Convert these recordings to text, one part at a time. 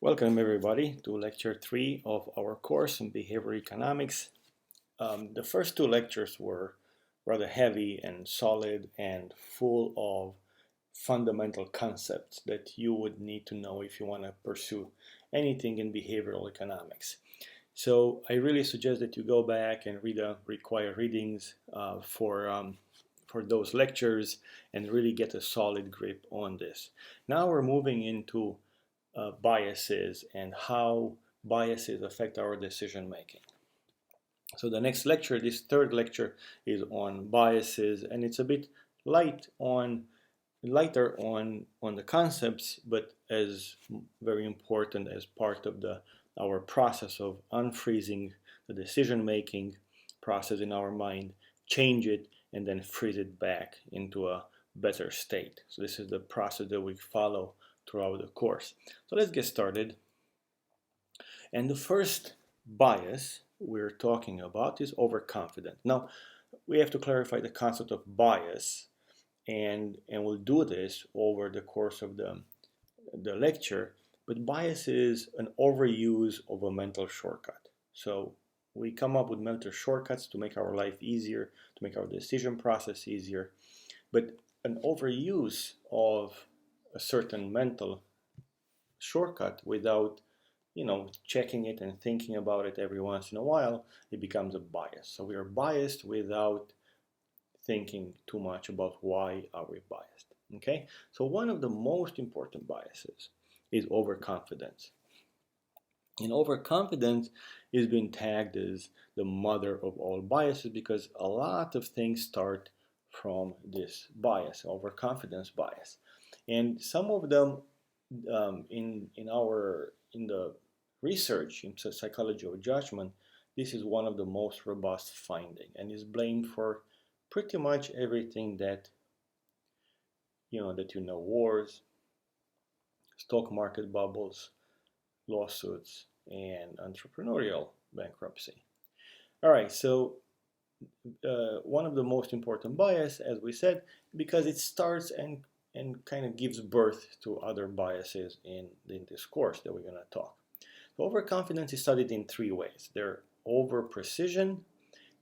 Welcome everybody to lecture 3 of our course in behavioral economics. The first two lectures were rather heavy and solid and full of fundamental concepts that you would need to know if you want to pursue anything in behavioral economics. So I really suggest that you go back and read the required readings for those lectures and really get a solid grip on this. Now we're moving into biases and how biases affect our decision making. So the next lecture, this third lecture, is on biases, and it's a bit lighter on the concepts, but as very important as part of our process of unfreezing the decision making process in our mind, change it, and then freeze it back into a better state. So this is the process that we follow throughout the course. So let's get started. And the first bias we're talking about is overconfident. Now, we have to clarify the concept of bias, and we'll do this over the course of the lecture. But bias is an overuse of a mental shortcut. So we come up with mental shortcuts to make our life easier, to make our decision process easier. But an overuse of a certain mental shortcut without checking it and thinking about it every once in a while, it becomes a bias. So we are biased without thinking too much about why are we biased. Okay, so one of the most important biases is overconfidence. And overconfidence is being tagged as the mother of all biases because a lot of things start from this bias, overconfidence bias. And some of them in the research in psychology of judgment, this is one of the most robust finding and is blamed for pretty much everything that wars, stock market bubbles, lawsuits, and entrepreneurial bankruptcy. All right, so one of the most important bias, as we said, because it starts and kind of gives birth to other biases in this course that we're going to talk. So overconfidence is studied in three ways. They're over precision,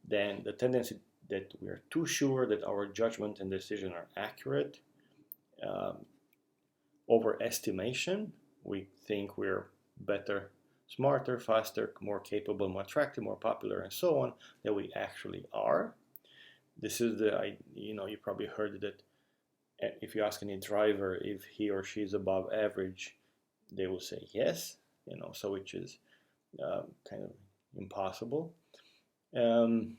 then the tendency that we are too sure that our judgment and decision are accurate, overestimation, we think we're better, smarter, faster, more capable, more attractive, more popular, and so on, than we actually are. This is you probably heard that if you ask any driver if he or she is above average, they will say yes, so which is kind of impossible. And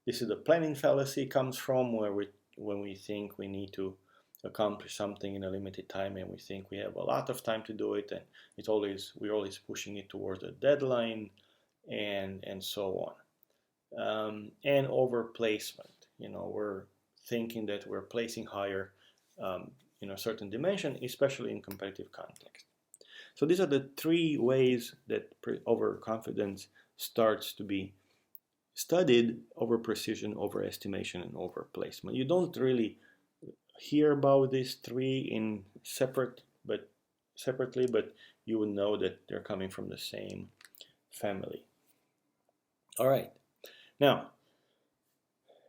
this is the planning fallacy comes from when we think we need to accomplish something in a limited time and we think we have a lot of time to do it, and we're always pushing it towards a deadline and so on. And over placement, we're thinking that we're placing higher in a certain dimension, especially in competitive context. So these are the three ways that overconfidence starts to be studied: over precision, overestimation, and over placement. You don't really hear about these three separately, but you would know that they're coming from the same family. All right. Now,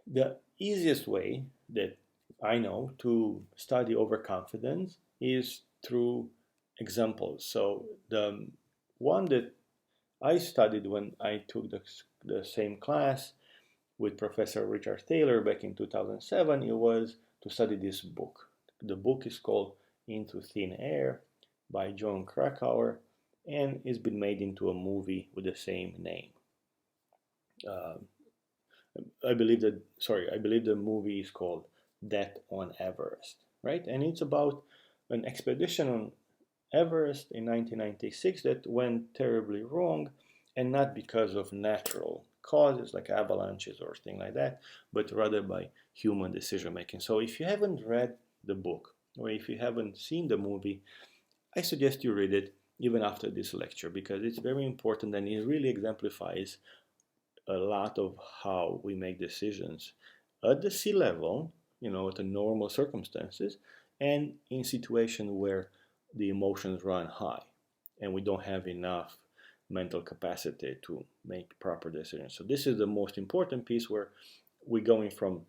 the easiest way that I know to study overconfidence is through examples. So the one that I studied when I took the same class with Professor Richard Thaler back in 2007, it was to study this book. The book is called Into Thin Air by Jon Krakauer, and it's been made into a movie with the same name. I believe the movie is called Death on Everest, right? And it's about an expedition on Everest in 1996 that went terribly wrong, and not because of natural causes like avalanches or things like that, but rather by human decision making. So if you haven't read the book or if you haven't seen the movie, I suggest you read it even after this lecture, because it's very important and it really exemplifies a lot of how we make decisions at the sea level, at the normal circumstances, and in situations where the emotions run high and we don't have enough mental capacity to make proper decisions. So this is the most important piece, where we're going from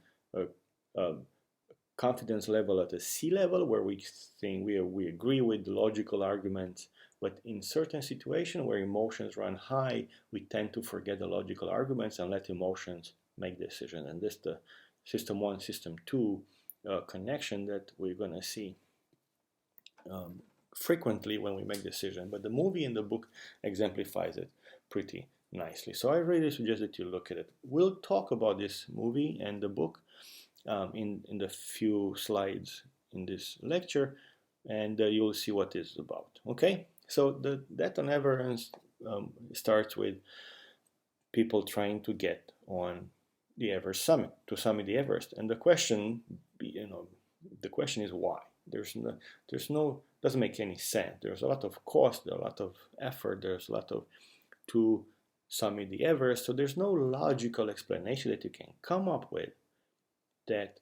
a confidence level at a C level, where we think we agree with the logical arguments, but in certain situations where emotions run high, we tend to forget the logical arguments and let emotions make decisions. And this the system 1, system 2 connection that we're going to see frequently when we make decisions. But the movie and the book exemplifies it pretty nicely. So I really suggest that you look at it. We'll talk about this movie and the book in the few slides in this lecture, and you'll see what it's about. Okay, so that on Everest starts with people trying to get on the Everest summit, to summit the Everest, and the question, the question is why. There's no doesn't make any sense. There's a lot of cost, a lot of effort, there's a lot of to summit the Everest. So there's no logical explanation that you can come up with that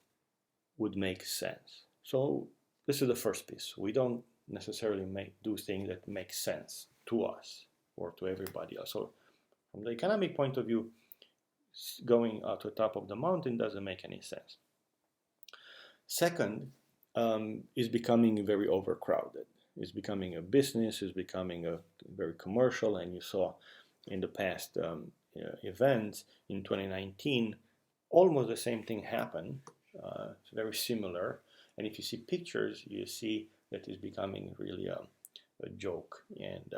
would make sense. So this is the first piece. We don't necessarily do things that make sense to us or to everybody else. So from the economic point of view, going to the top of the mountain doesn't make any sense. Second, is becoming very overcrowded. It's becoming a business, it's becoming a very commercial, and you saw in the past events in 2019, almost the same thing happened. It's very similar, and if you see pictures, you see that it's becoming really a joke and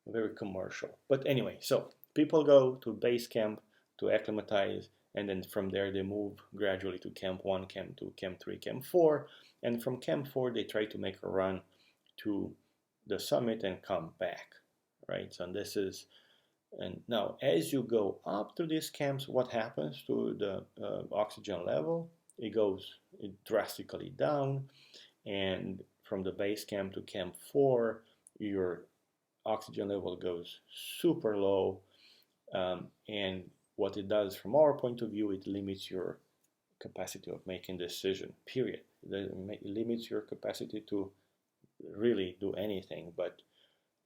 very commercial. But anyway, so people go to base camp to acclimatize, and then from there they move gradually to Camp 1, Camp 2, Camp 3, Camp 4, and from Camp 4 they try to make a run to the summit and come back, right? So this is, and now as you go up to these camps, what happens to the oxygen level? It goes drastically down, and from the base camp to Camp 4, your oxygen level goes super low, and what it does from our point of view, it limits your capacity of making decision, period. It limits your capacity to really do anything but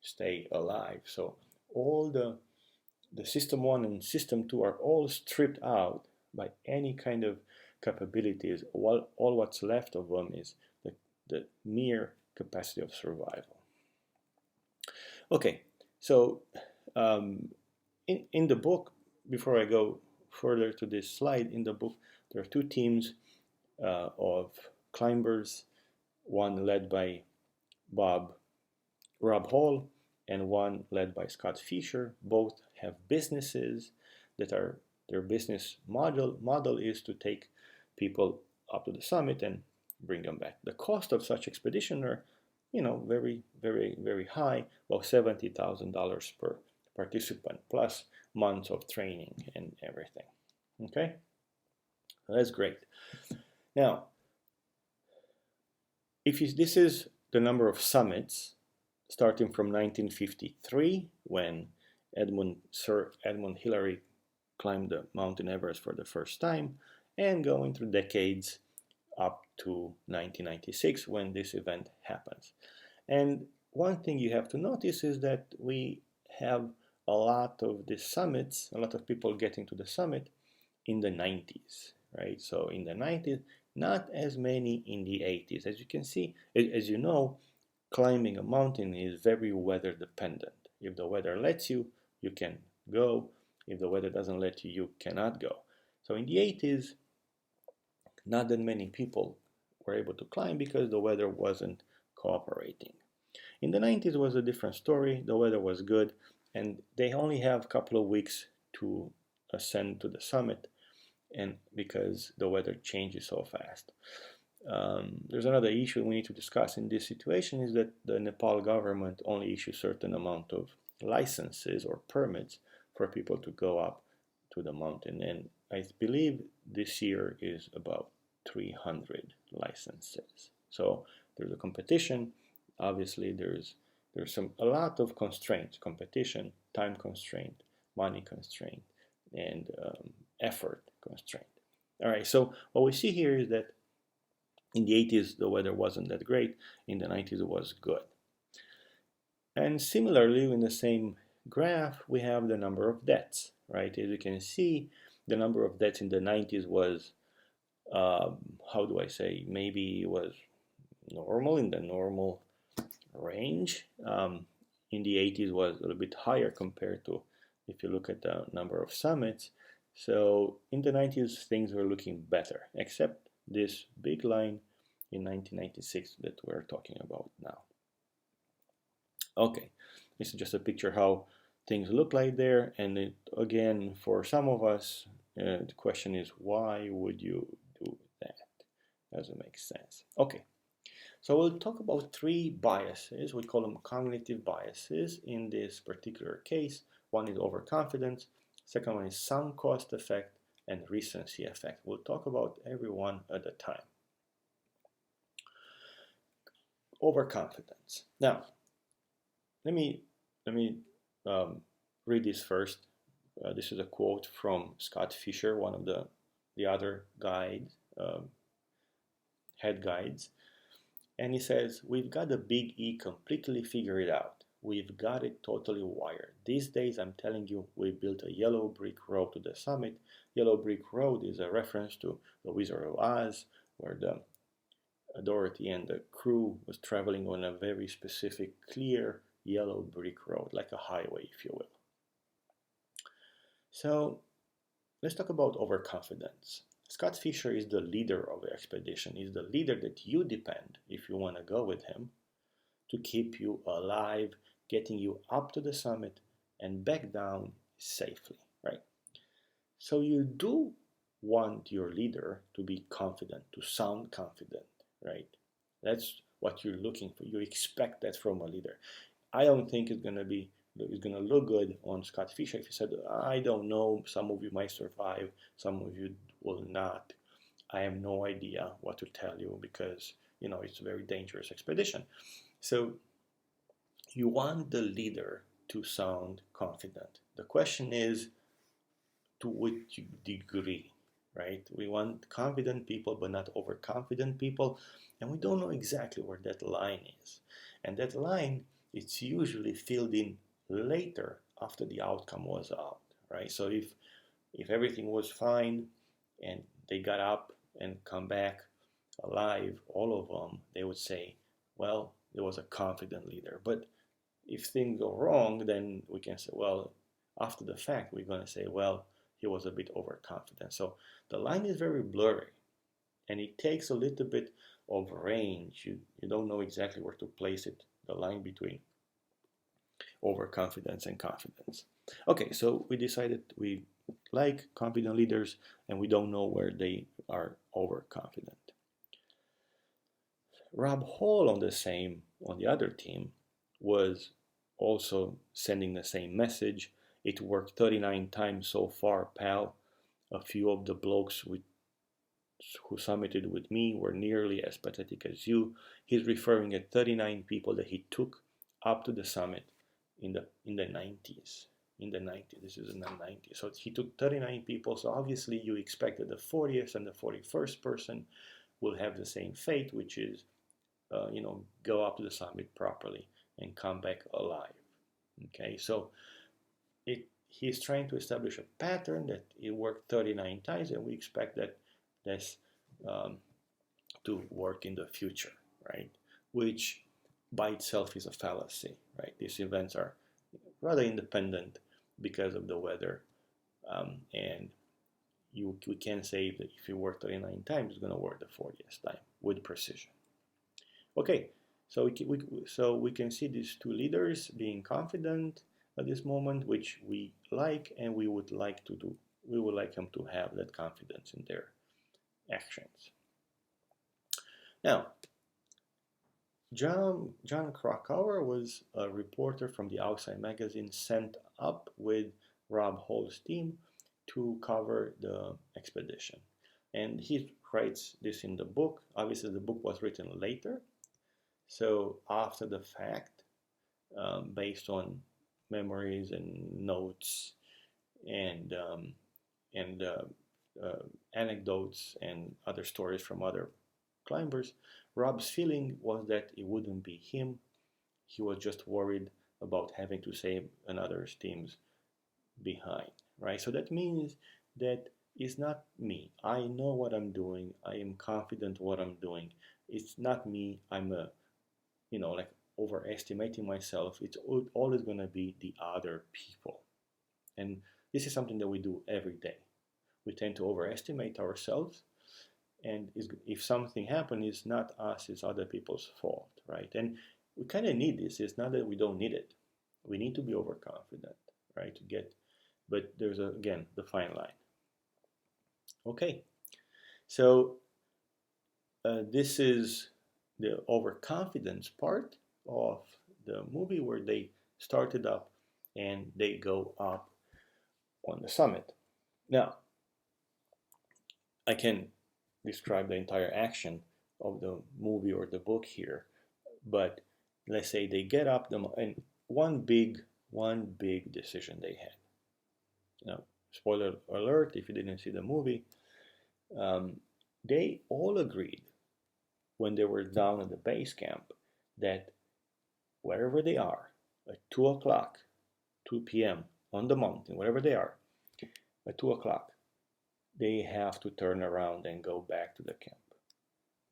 stay alive. So all the system 1 and system 2 are all stripped out by any kind of capabilities. All what's left of them is the mere capacity of survival. Okay, so in the book, before I go further to this slide, in the book there are two teams of climbers, one led by Rob Hall and one led by Scott Fisher. Both have businesses that are, their business model is to take people up to the summit and bring them back. The cost of such expedition are, very, very, very high, about $70,000 per participant, plus months of training and everything. Okay, that's great. Now, this is the number of summits starting from 1953, when Sir Edmund Hillary climbed the Mountain Everest for the first time, and going through decades up to 1996, when this event happens. And one thing you have to notice is that we have a lot of the summits, a lot of people getting to the summit in the 90s, right? So in the 90s, not as many in the 80s. As you can see, as you know, climbing a mountain is very weather dependent. If the weather lets you, you can go. If the weather doesn't let you, you cannot go. So in the 80s, not that many people were able to climb because the weather wasn't cooperating. In the 90s was a different story. The weather was good, and they only have a couple of weeks to ascend to the summit, and because the weather changes so fast. There's another issue we need to discuss in this situation, is that the Nepal government only issues certain amount of licenses or permits for people to go up to the mountain, and I believe this year is about 300 licenses. So there's a competition. Obviously, there's a lot of constraints: competition, time constraint, money constraint, and effort constraint. All right. So what we see here is that In the 80s, the weather wasn't that great. In the 90s, it was good. And similarly, in the same graph, we have the number of deaths, right? As you can see, the number of deaths in the 90s was, how do I say, maybe it was normal, in the normal range. In the 80s was a little bit higher compared to if you look at the number of summits. So in the 90s, things were looking better, except this big line in 1996 that we're talking about now. Okay, this is just a picture how things look like there. And it, again, for some of us, the question is, why would you do that? Doesn't make sense. Okay, so we'll talk about three biases. We call them cognitive biases in this particular case. One is overconfidence. Second one is sunk cost effect and recency effect. We'll talk about every one at a time. Overconfidence. Now, let me read this first. This is a quote from Scott Fisher, one of the other guides, head guides. And he says, we've got the big E completely figured out. We've got it totally wired. These days, I'm telling you, we built a yellow brick road to the summit. Yellow brick road is a reference to the Wizard of Oz, where Dorothy and the crew was traveling on a very specific, clear, yellow brick road, like a highway, if you will. So let's talk about overconfidence. Scott Fisher is the leader of the expedition. He's the leader that you depend, if you want to go with him, to keep you alive, getting you up to the summit and back down safely, right? So you do want your leader to be confident, to sound confident, right? That's what you're looking for. You expect that from a leader. I don't think it's going to look good on Scott Fisher if he said, I don't know, some of you might survive, some of you will not. I have no idea what to tell you because, it's a very dangerous expedition. So you want the leader to sound confident. The question is, to which degree, right? We want confident people, but not overconfident people. And we don't know exactly where that line is. And that line, it's usually filled in later after the outcome was out, right? So if everything was fine and they got up and come back alive, all of them, they would say, well, there was a confident leader. But if things go wrong, then we can say, well, after the fact, we're going to say, well, he was a bit overconfident. So the line is very blurry, and it takes a little bit of range. You don't know exactly where to place it, the line between overconfidence and confidence. Okay, so we decided we like confident leaders, and we don't know where they are overconfident. Rob Hall on the other team was also sending the same message. It worked 39 times so far, pal. A few of the blokes who summited with me were nearly as pathetic as you. He's referring at 39 people that he took up to the summit in the 90s. In the 90s, this is in the 90s. So he took 39 people. So obviously you expect that the 40th and the 41st person will have the same fate, which is, go up to the summit properly and come back alive. Okay, so he's trying to establish a pattern that it worked 39 times, and we expect that this to work in the future, right? Which by itself is a fallacy, right? These events are rather independent because of the weather, and we can say that if you work 39 times, it's going to work the 40th time with precision. Okay, so we can see these two leaders being confident at this moment, which we like, and we would like to do. We would like them to have that confidence in their actions. Now, John Krakauer was a reporter from the Outside magazine sent up with Rob Hall's team to cover the expedition. And he writes this in the book. Obviously, the book was written later. So after the fact, based on memories and notes and anecdotes and other stories from other climbers. Rob's feeling was that it wouldn't be him. He was just worried about having to save another team's behind, right? So that means that it's not me. I know what I'm doing. I am confident what I'm doing. It's not me. I'm like overestimating myself. It's always going to be the other people. And this is something that we do every day. We tend to overestimate ourselves. And if something happens, it's not us, it's other people's fault, right? And we kind of need this. It's not that we don't need it. We need to be overconfident, right? But there's again the fine line. Okay, so this is the overconfidence part of the movie where they started up and they go up on the summit. Now, I can describe the entire action of the movie or the book here, but let's say they get up and one big decision they had. Now, spoiler alert if you didn't see the movie, they all agreed when they were down at the base camp that wherever they are at 2 o'clock, 2 p.m. on the mountain, wherever they are, at 2 o'clock, they have to turn around and go back to the camp.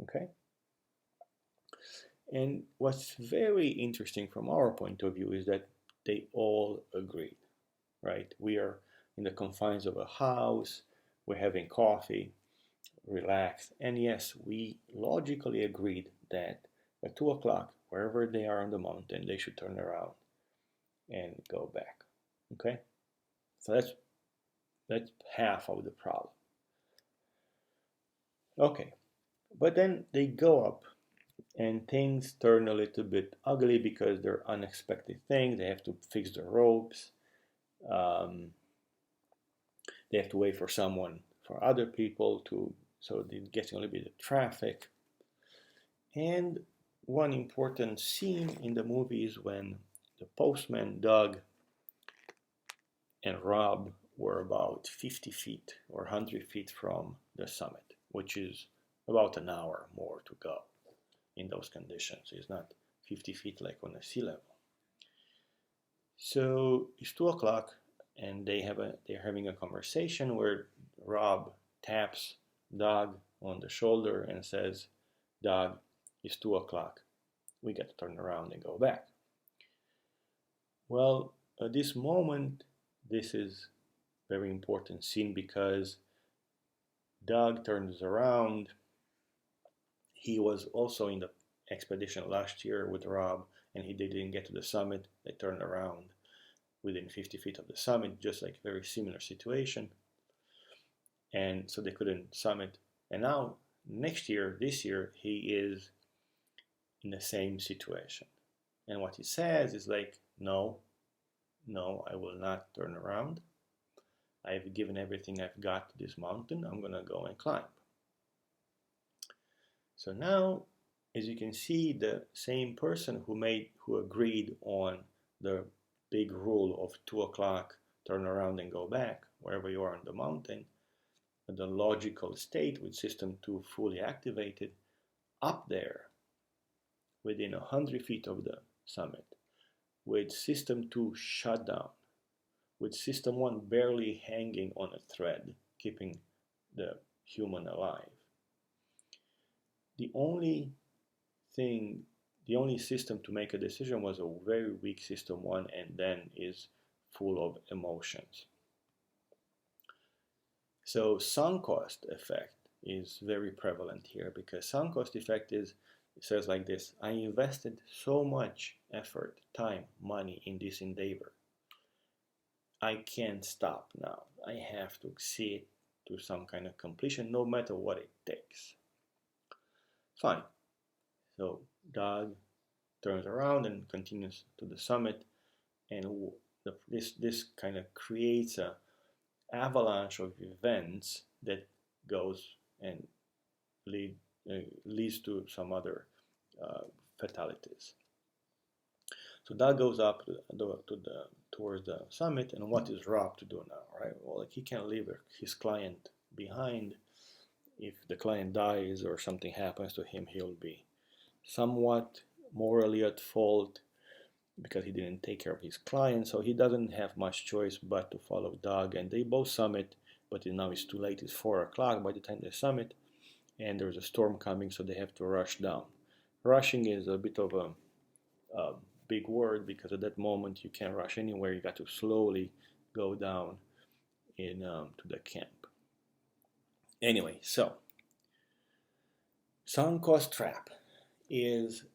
Okay? And what's very interesting from our point of view is that they all agreed, right? We are in the confines of a house, we're having coffee, relaxed, and yes, we logically agreed that at 2 o'clock, wherever they are on the mountain, they should turn around and go back. Okay? So that's half of the problem. Okay, but then they go up and things turn a little bit ugly because they're unexpected things. They have to fix the ropes. They have to wait for other people so they get a little bit of traffic. And one important scene in the movie is when the postman, Doug, and Rob were about 50 feet or 100 feet from the summit, which is about an hour more to go in those conditions. It's not 50 feet like on a sea level. So it's 2 o'clock and they're having a conversation where Rob taps Doug on the shoulder and says, Doug, it's 2 o'clock. We got to turn around and go back. Well, at this moment, this is a very important scene because Doug turns around. He was also in the expedition last year with Rob, and they didn't get to the summit. They turned around within 50 feet of the summit, just like a very similar situation. And so they couldn't summit. And now, this year, he is in the same situation. And what he says is like, no, I will not turn around. I've given everything I've got to this mountain. I'm going to go and climb. So now, as you can see, the same person who agreed on the big rule of 2 o'clock, turn around and go back wherever you are on the mountain, the logical state with system 2 fully activated, up there within 100 feet of the summit, with system 2 shut down, with system 1 barely hanging on a thread, keeping the human alive. The only system to make a decision was a very weak system 1, and then is full of emotions. So sunk cost effect is very prevalent here, because sunk cost effect says like this: I invested so much effort, time, money in this endeavor. I can't stop now. I have to see it to some kind of completion, no matter what it takes. Fine. So Doug turns around and continues to the summit, and this kind of creates a avalanche of events that goes and leads to some other fatalities. So Doug goes up towards the summit, and what is Rob to do now, right? Well, like, he can't leave his client behind. if the client dies or something happens to him, he'll be somewhat morally at fault because he didn't take care of his client, so he doesn't have much choice but to follow Doug, and they both summit, but now it's too late. It's 4 o'clock by the time they summit, and there's a storm coming, so they have to rush down. Rushing is a bit of a big word, because at that moment you can't rush anywhere. You got to slowly go down to the camp. Anyway, so sunk cost trap is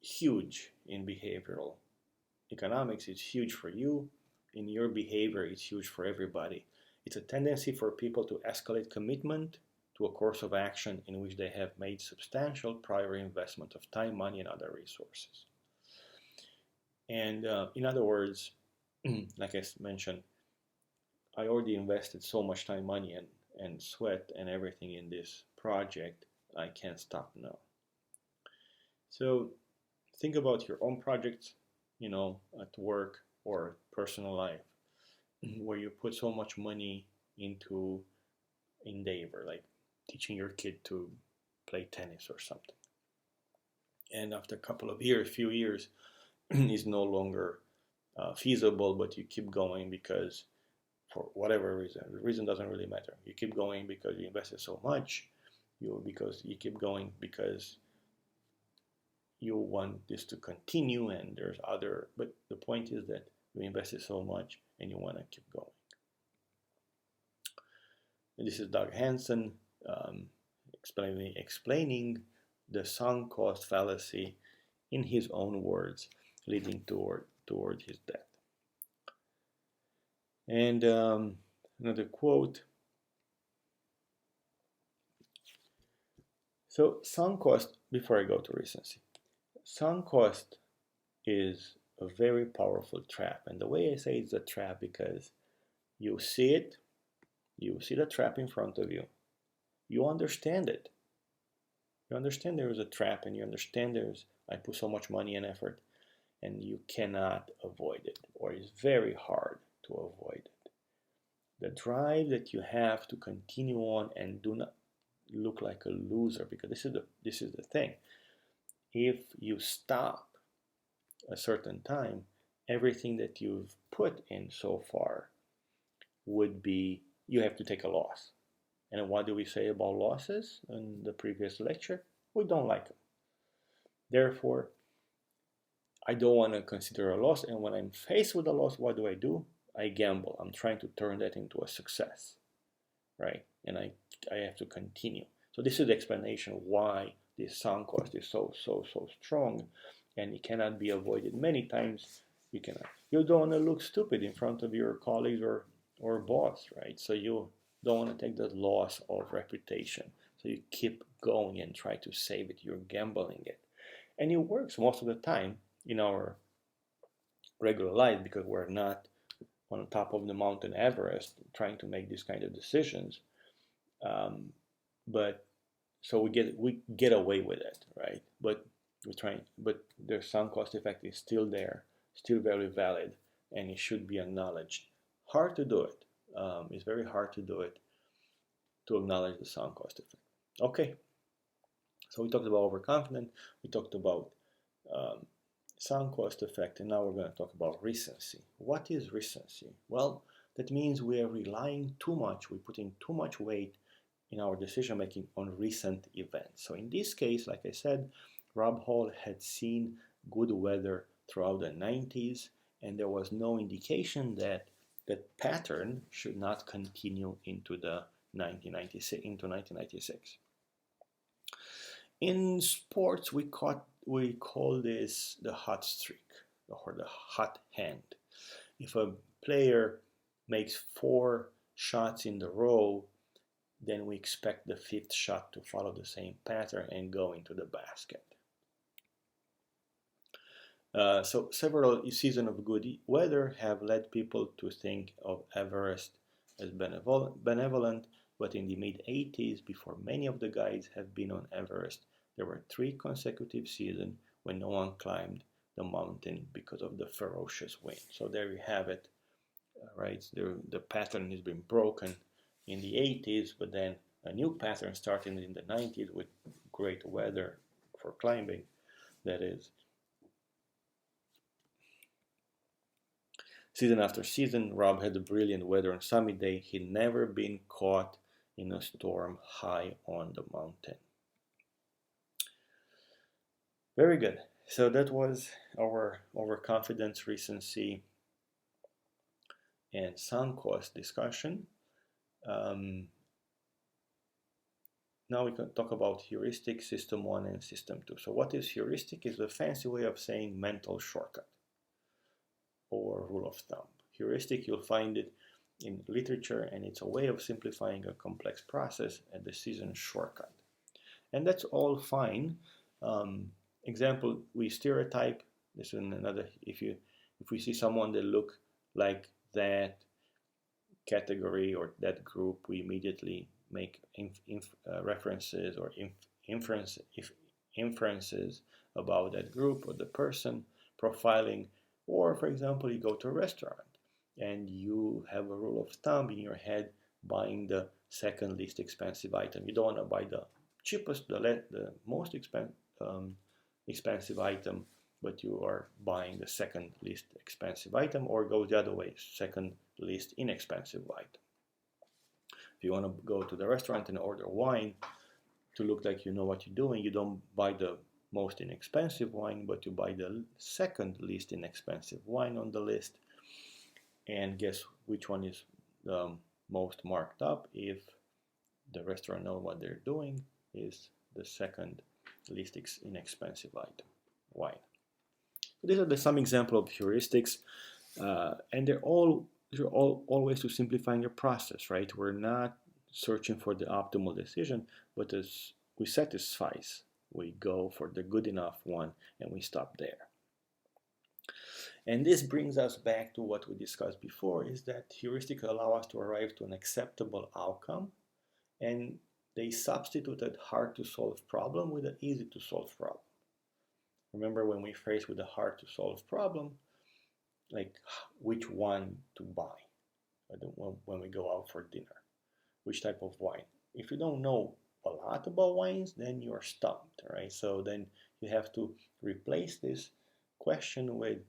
huge in behavioral economics. It's huge for you. In your behavior, it's huge for everybody. It's a tendency for people to escalate commitment to a course of action in which they have made substantial prior investment of time, money, and other resources. And in other words, like I mentioned, I already invested so much time, money, and sweat and everything in this project, I can't stop now. So think about your own projects, at work or personal life, where you put so much money into endeavor, like teaching your kid to play tennis or something. And after a couple of years, few years, is no longer feasible, but you keep going because for whatever reason, the reason doesn't really matter. You keep going because you invested so much, because you keep going because you want this to continue, and there's other, but the point is that you invested so much and you want to keep going. And this is Doug Hansen explaining the sunk cost fallacy in his own words, leading toward his death. And another quote. So sunk cost, before I go to recency, sunk cost is a very powerful trap. And the way I say it's a trap, because you see it, you see the trap in front of you, you understand it. You understand there is a trap, and you understand I put so much money and effort, and you cannot avoid it, or it's very hard to avoid it. The drive that you have to continue on and do not look like a loser, because this is the thing. If you stop a certain time, everything that you've put in so far would be, you have to take a loss. And what do we say about losses in the previous lecture? We don't like them. Therefore, I don't want to consider a loss, and when I'm faced with a loss, what do? I gamble. I'm trying to turn that into a success, right? And I have to continue. So this is the explanation why this sunk cost is so strong, and it cannot be avoided. Many times you cannot. You don't want to look stupid in front of your colleagues or boss, right? So you don't want to take the loss of reputation. So you keep going and try to save it. You're gambling it. And it works most of the time in our regular life, because we're not on top of the mountain Everest trying to make these kind of decisions. But so we get away with it, right? But the sunk cost effect is still there, still very valid, and it should be acknowledged. Hard to do it. It's very hard to do it, to acknowledge the sunk cost effect. Okay, so we talked about overconfident, we talked about sunk cost effect, and now we're going to talk about recency. What is recency? Well, that means we are relying too much, we're putting too much weight in our decision making on recent events. So in this case, like I said, Rob Hall had seen good weather throughout the 90s, and there was no indication that that pattern should not continue into 1996. In sports, we call this the hot streak, or the hot hand. If a player makes 4 shots in a row, then we expect the 5th shot to follow the same pattern and go into the basket. So several seasons of good weather have led people to think of Everest as benevolent, but in the mid-80s, before many of the guides have been on Everest, there were 3 consecutive seasons when no one climbed the mountain because of the ferocious wind. So there you have it, right? The pattern has been broken in the 80s, but then a new pattern starting in the 90s with great weather for climbing, that is. Season after season, Rob had a brilliant weather on Summit Day. He'd never been caught in a storm high on the mountain. Very good. So that was our overconfidence, recency, and sunk cost discussion. Now we can talk about heuristic, system 1 and system 2. So what is heuristic? Is a fancy way of saying mental shortcut or rule of thumb. Heuristic, you'll find it in literature, and it's a way of simplifying a complex process, a decision shortcut. And that's all fine. Example, we stereotype. This is another. If we see someone that look like that category or that group, we immediately make references or inferences about that group or the person, profiling. Or, for example, you go to a restaurant and you have a rule of thumb in your head, buying the second least expensive item. You don't want to buy the cheapest, the most expensive item, but you are buying the second least expensive item, or go the other way, second least inexpensive item. If you want to go to the restaurant and order wine to look like you know what you're doing, you don't buy the most inexpensive wine, but you buy the second least inexpensive wine on the list. And guess which one is the most marked up? If the restaurant knows what they're doing, is the second least inexpensive item, wine. So these are some example of heuristics, and they're all ways to simplifying your process, right? We're not searching for the optimal decision, but as we satisfice, we go for the good enough one, and we stop there. And this brings us back to what we discussed before, is that heuristics allow us to arrive to an acceptable outcome, and they substituted hard to solve problem with an easy to solve problem. Remember, when we faced with a hard to solve problem, like which one to buy when we go out for dinner, which type of wine. If you don't know a lot about wines, then you're stumped, right? So then you have to replace this question with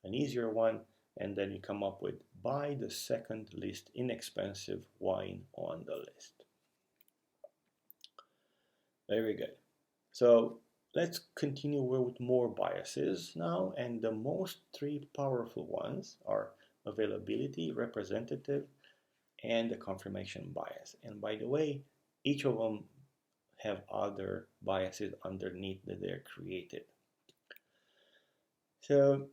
an easier one, and then you come up with buy the second least inexpensive wine on the list. Very good. So let's continue with more biases now, and the most three powerful ones are availability, representative, and the confirmation bias. And by the way, each of them have other biases underneath that they're created. So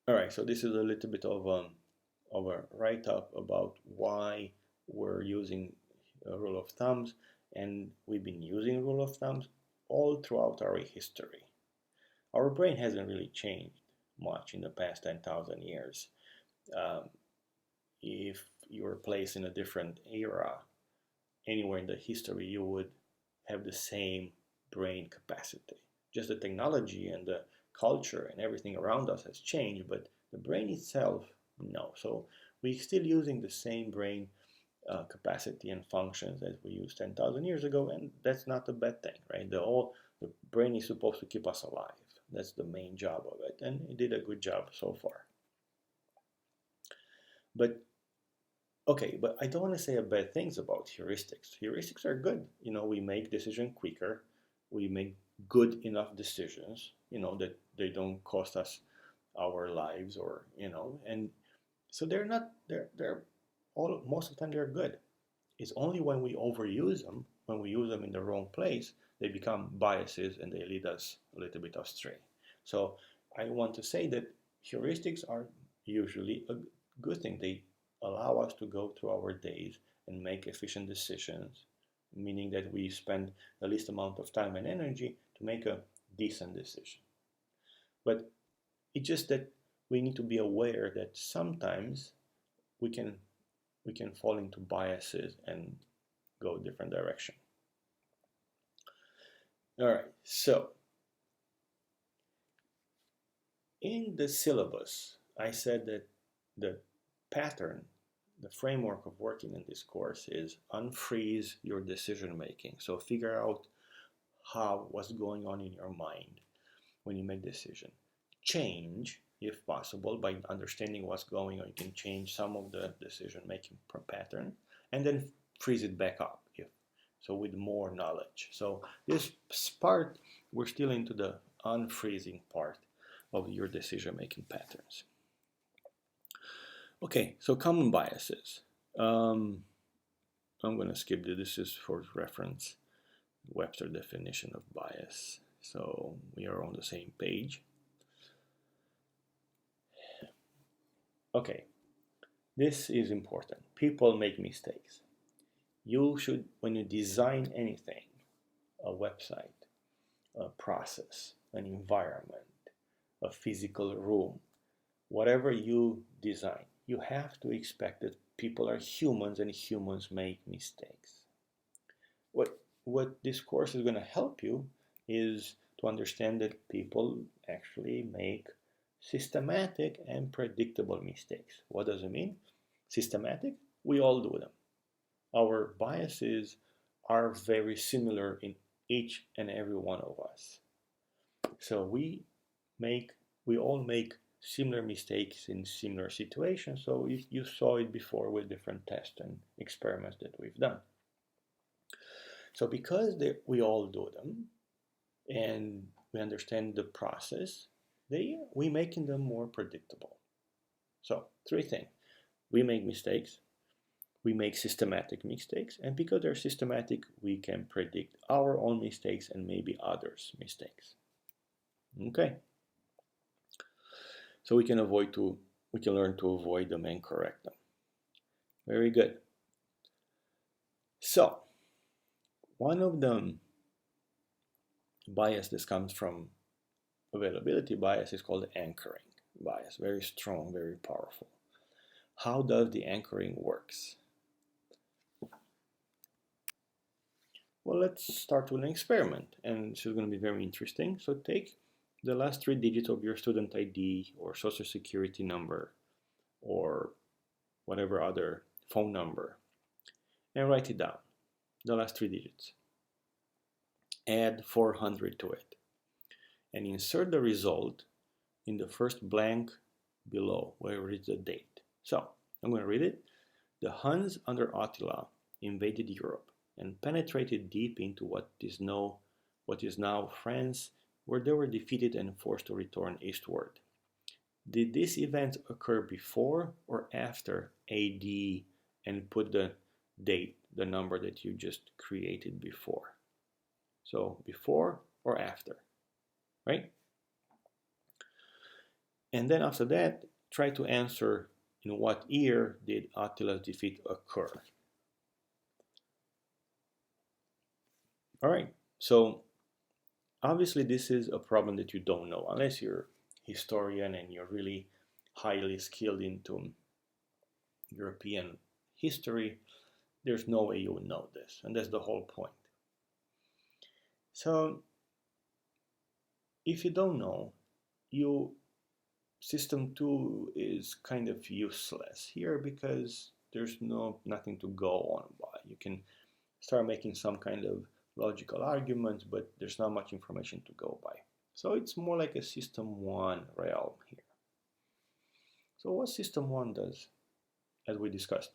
all right, so this is a little bit of a write-up about why we're using a rule of thumbs, and we've been using rule of thumbs all throughout our history. Our brain hasn't really changed much in the past 10,000 years. If you were placed in a different era, anywhere in the history, you would have the same brain capacity. Just the technology and the culture and everything around us has changed, but the brain itself, no. So we're still using the same brain capacity and functions as we used 10,000 years ago, and that's not a bad thing, right? The brain is supposed to keep us alive. That's the main job of it, and it did a good job so far. But okay, but I don't want to say bad things about heuristics. Heuristics are good. We make decisions quicker. We make good enough decisions, that they don't cost us our lives, or and so they're most of the time they're good. It's only when we overuse them, when we use them in the wrong place, they become biases and they lead us a little bit astray. So I want to say that heuristics are usually a good thing. They allow us to go through our days and make efficient decisions, meaning that we spend the least amount of time and energy to make a decent decision. But it's just that we need to be aware that sometimes we can fall into biases and go a different direction. All right, so in the syllabus, I said that the pattern, the framework of working in this course is unfreeze your decision making. So figure out what's going on in your mind when you make a decision. Change, if possible, by understanding what's going on. You can change some of the decision making pattern and then freeze it back up. So with more knowledge. So this part, we're still into the unfreezing part of your decision-making patterns. Okay, so common biases. I'm going to skip this. This is for reference, Webster definition of bias. So we are on the same page. Okay, this is important. People make mistakes. You should, when you design anything, a website, a process, an environment, a physical room, whatever you design, you have to expect that people are humans and humans make mistakes. What this course is going to help you is to understand that people actually make systematic and predictable mistakes. What does it mean? Systematic? We all do them. Our biases are very similar in each and every one of us. So we all make similar mistakes in similar situations. So you saw it before with different tests and experiments that we've done. So because we all do them and we understand the process, we making them more predictable. So 3 things. We make mistakes. We make systematic mistakes, and because they're systematic, we can predict our own mistakes and maybe others' mistakes. Okay. So we can learn to avoid them and correct them. Very good. So one of the bias that comes from availability bias is called the anchoring bias. Very strong, very powerful. How does the anchoring works? Well, let's start with an experiment, and this is going to be very interesting. So take the last 3 digits of your student ID or social security number or whatever other phone number and write it down, the last 3 digits. Add 400 to it and insert the result in the first blank below where it is the date. So I'm going to read it. The Huns under Attila invaded Europe and penetrated deep into what is now France, where they were defeated and forced to return eastward. Did this event occur before or after AD? And put the date, the number that you just created before. So before or after, right? And then after that, try to answer in what year did Attila's defeat occur. All right, so obviously this is a problem that you don't know unless you're a historian and you're really highly skilled into European history. There's no way you would know this, and that's the whole point. So if you don't know, system 2 is kind of useless here because there's nothing to go on by. You can start making some kind of logical arguments, but there's not much information to go by. So it's more like a system 1 realm here. So what system 1 does, as we discussed,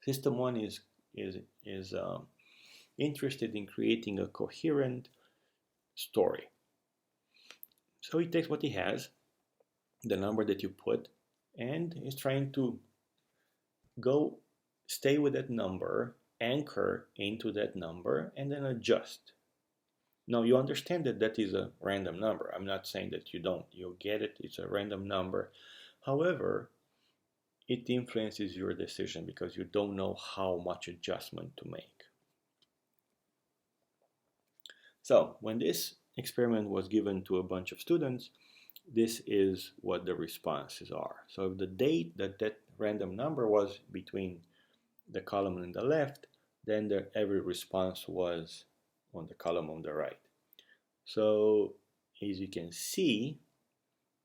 system 1 is interested in creating a coherent story. So he takes what he has, the number that you put, and is trying to stay with that number, anchor into that number, and then adjust. Now you understand that that is a random number. I'm not saying that you don't. You get it. It's a random number. However, it influences your decision because you don't know how much adjustment to make. So when this experiment was given to a bunch of students, this is what the responses are. So if the date that random number was between the column on the left, then every response was on the column on the right. So as you can see,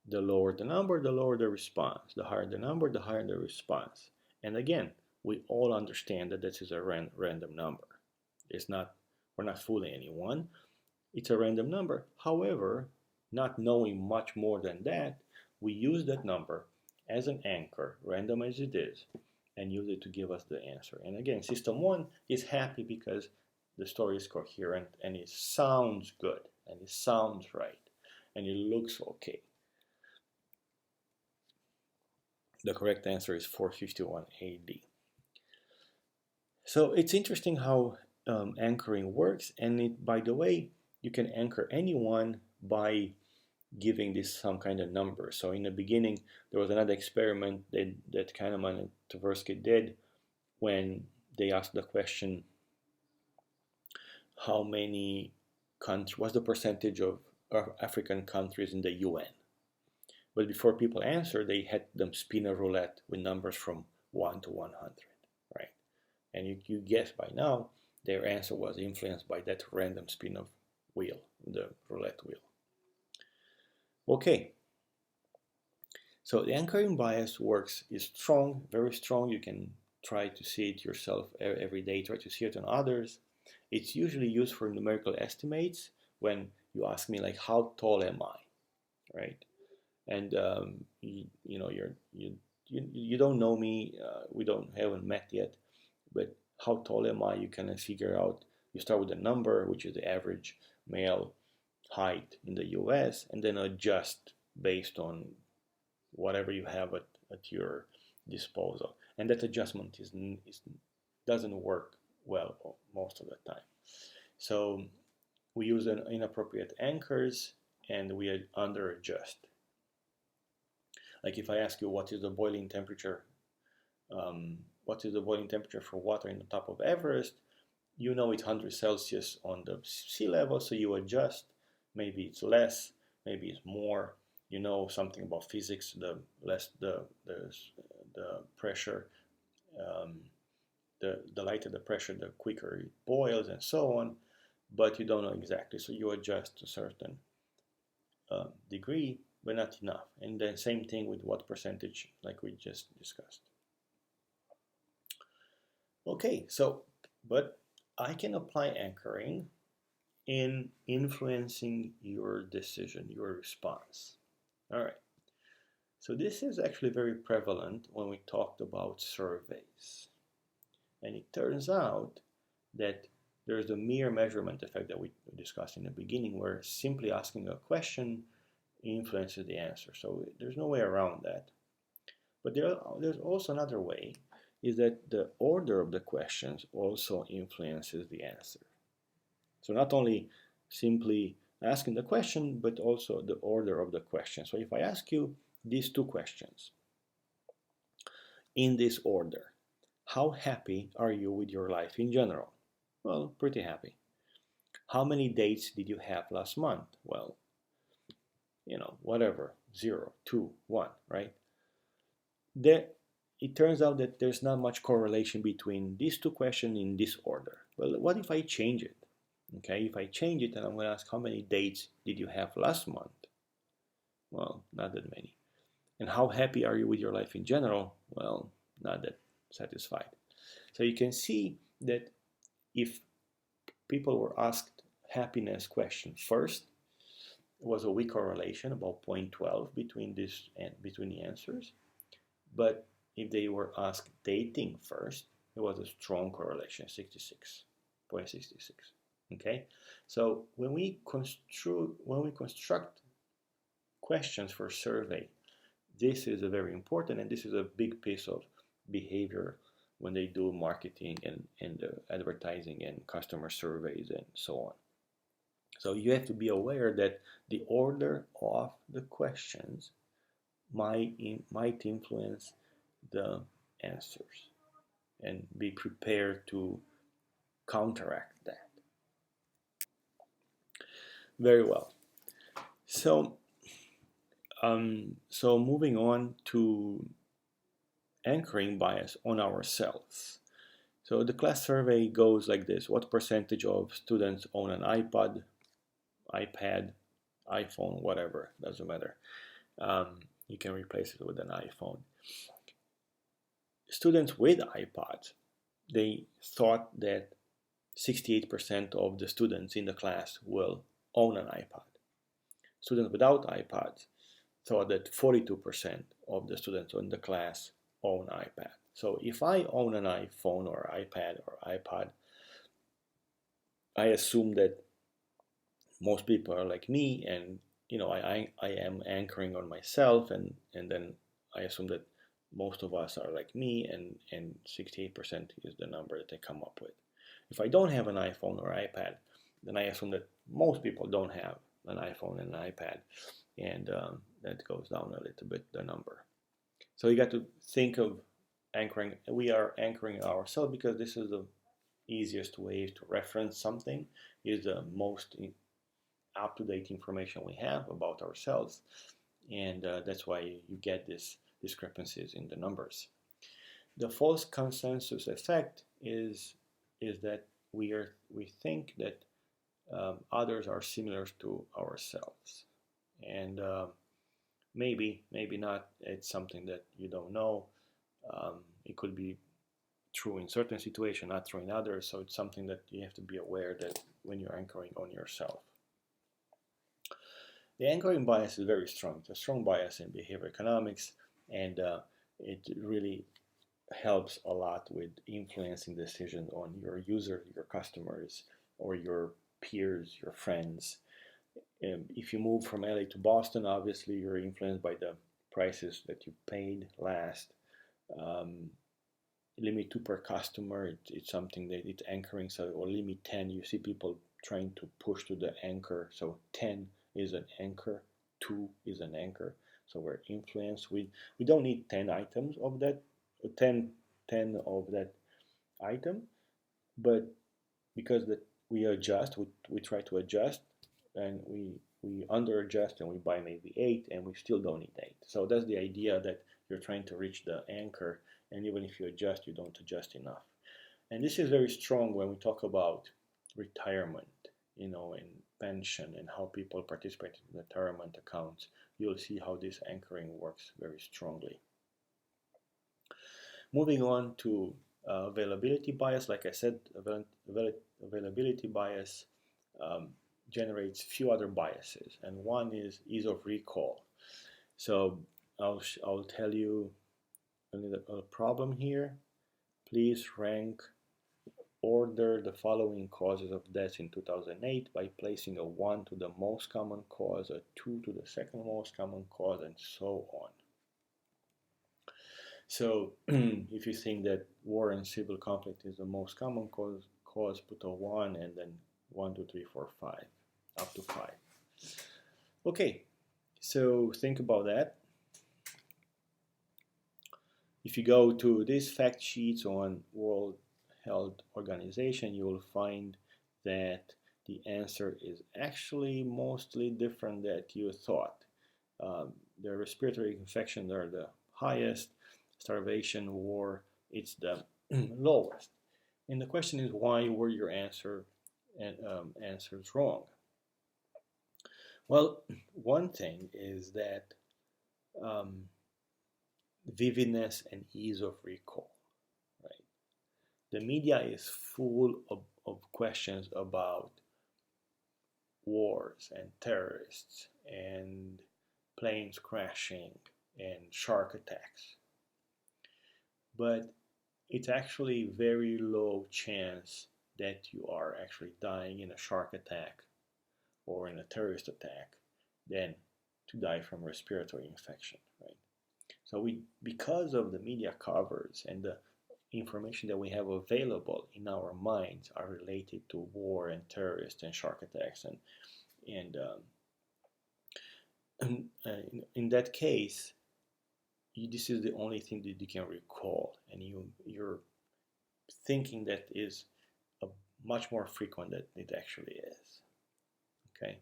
The lower the number, the lower the response. The higher the number, the higher the response. And again, we all understand that this is a random number. It's not, we're not fooling anyone. It's a random number. However, not knowing much more than that, we use that number as an anchor, random as it is, and use it to give us the answer. And again, system one is happy because the story is coherent and it sounds good and it sounds right and it looks okay. The correct answer is 451 AD. So it's interesting how anchoring works, and by the way, you can anchor anyone by giving this some kind of number. So in the beginning, there was another experiment that Kahneman and Tversky did when they asked the question, how many countries, what's the percentage of African countries in the UN? But before people answer, they had them spin a roulette with numbers from 1 to 100, right? And you guess by now, their answer was influenced by that random spin of wheel, the roulette wheel. Okay, so the anchoring bias works, is strong, very strong. You can try to see it yourself every day, try to see it on others. It's usually used for numerical estimates when you ask me like, how tall am I, right? And you know, you don't know me, we haven't met yet, but how tall am I? You can figure out. You start with a number, which is the average male height in the U.S., and then adjust based on whatever you have at your disposal. And that adjustment doesn't work well most of the time. So we use inappropriate anchors and we under adjust. Like if I ask you what is the boiling temperature, what is the boiling temperature for water in the top of Everest, you know it's 100 Celsius on the sea level, so you adjust. Maybe it's less, maybe it's more. You know something about physics. The less the pressure, the lighter the pressure, the quicker it boils, and so on. But you don't know exactly, so you adjust to a certain degree, but not enough. And then same thing with what percentage, like we just discussed. Okay, so but I can apply anchoring in influencing your decision, your response. All right. So this is actually very prevalent when we talked about surveys. And it turns out that there's a mere measurement effect that we discussed in the beginning, where simply asking a question influences the answer. So there's no way around that. But there's also another way, is that the order of the questions also influences the answer. So not only simply asking the question, but also the order of the question. So if I ask you these two questions in this order, how happy are you with your life in general? Well, pretty happy. How many dates did you have last month? Well, you know, whatever, 0, 2, 1, right? It turns out that there's not much correlation between these two questions in this order. Well, what if I change it? Okay, if I change it and I'm going to ask how many dates did you have last month? Well, not that many. And how happy are you with your life in general? Well, not that satisfied. So you can see that if people were asked happiness question first, it was a weak correlation, about 0.12 between this and between the answers. But if they were asked dating first, it was a strong correlation, 66.66. Okay, so when we construct questions for survey, this is a very important, and this is a big piece of behavior when they do marketing and advertising and customer surveys and so on. So you have to be aware that the order of the questions might influence the answers, and be prepared to counteract that. Very well. So moving on to anchoring bias on ourselves. So the class survey goes like this: what percentage of students own an iPad, iPhone, whatever, doesn't matter. you can replace it with an iPhone. Students with iPods, they thought that 68% of the students in the class will own an iPod. Students without iPods thought that 42% of the students in the class own iPad. So if I own an iPhone or iPad or iPod, I assume that most people are like me, and I am anchoring on myself, and then I assume that most of us are like me, and 68% is the number that I come up with. If I don't have an iPhone or iPad, then I assume that most people don't have an iPhone and an iPad, and that goes down a little bit, the number. So you got to think of anchoring. We are anchoring ourselves because this is the easiest way to reference something, is the most up-to-date information we have about ourselves, and that's why you get these discrepancies in the numbers. The false consensus effect is that we think that others are similar to ourselves, and maybe not. It's something that you don't know. It could be true in certain situations, not true in others. So it's something that you have to be aware that when you're anchoring on yourself. The anchoring bias is very strong. It's a strong bias in behavior economics, and it really helps a lot with influencing decisions on your users, your customers, or your peers, your friends. If you move from LA to Boston, obviously you're influenced by the prices that you paid last. Limit 2 per customer, it's something that it's anchoring. So, or limit 10, you see people trying to push to the anchor. So 10 is an anchor, 2 is an anchor. So we're influenced. We don't need 10 items of that, 10 of that item, but because that we adjust, we try to adjust, and we under adjust, and we buy maybe 8, and we still don't need 8. So that's the idea, that you're trying to reach the anchor, and even if you adjust, you don't adjust enough. And this is very strong when we talk about retirement, and pension, and how people participate in retirement accounts. You'll see how this anchoring works very strongly. Moving on to availability bias. Like I said, availability bias generates few other biases, and one is ease of recall. So I'll tell you a problem here. Please order the following causes of death in 2008 by placing a 1 to the most common cause, a 2 to the second most common cause, and so on. So if you think that war and civil conflict is the most common cause, put a 1, and then 1, 2, 3, 4, 5, up to 5. Okay, so think about that. If you go to these fact sheets on World Health Organization, you will find that the answer is actually mostly different than you thought. The respiratory infections are the highest, starvation, war, it's the lowest. And the question is, why were your answers wrong? Well, one thing is that vividness and ease of recall, right? The media is full of questions about wars and terrorists and planes crashing and shark attacks. But it's actually very low chance that you are actually dying in a shark attack or in a terrorist attack than to die from respiratory infection, right? So because of the media covers and the information that we have available in our minds are related to war and terrorists and shark attacks, and in that case, this is the only thing that you can recall, and you're thinking that is much more frequent than it actually is. Okay.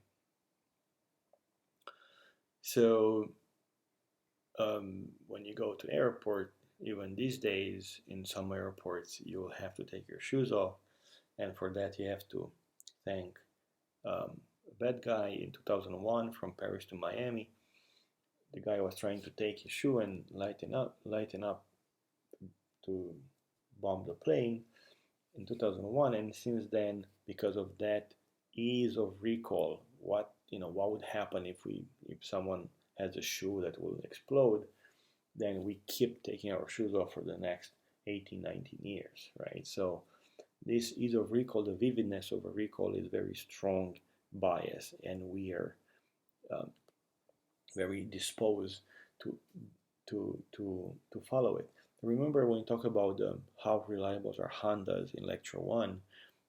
So when you go to the airport, even these days, in some airports, you'll have to take your shoes off, and for that you have to thank a bad guy in 2001 from Paris to Miami. the guy was trying to take his shoe and lighten up to bomb the plane in 2001, and since then, because of that ease of recall, what would happen if someone has a shoe that will explode, then we keep taking our shoes off for the next 18, 19 years, right? So this ease of recall, the vividness of a recall, is very strong bias, and we are um, very disposed to follow it. Remember when we talk about how reliable are Hondas in lecture 1,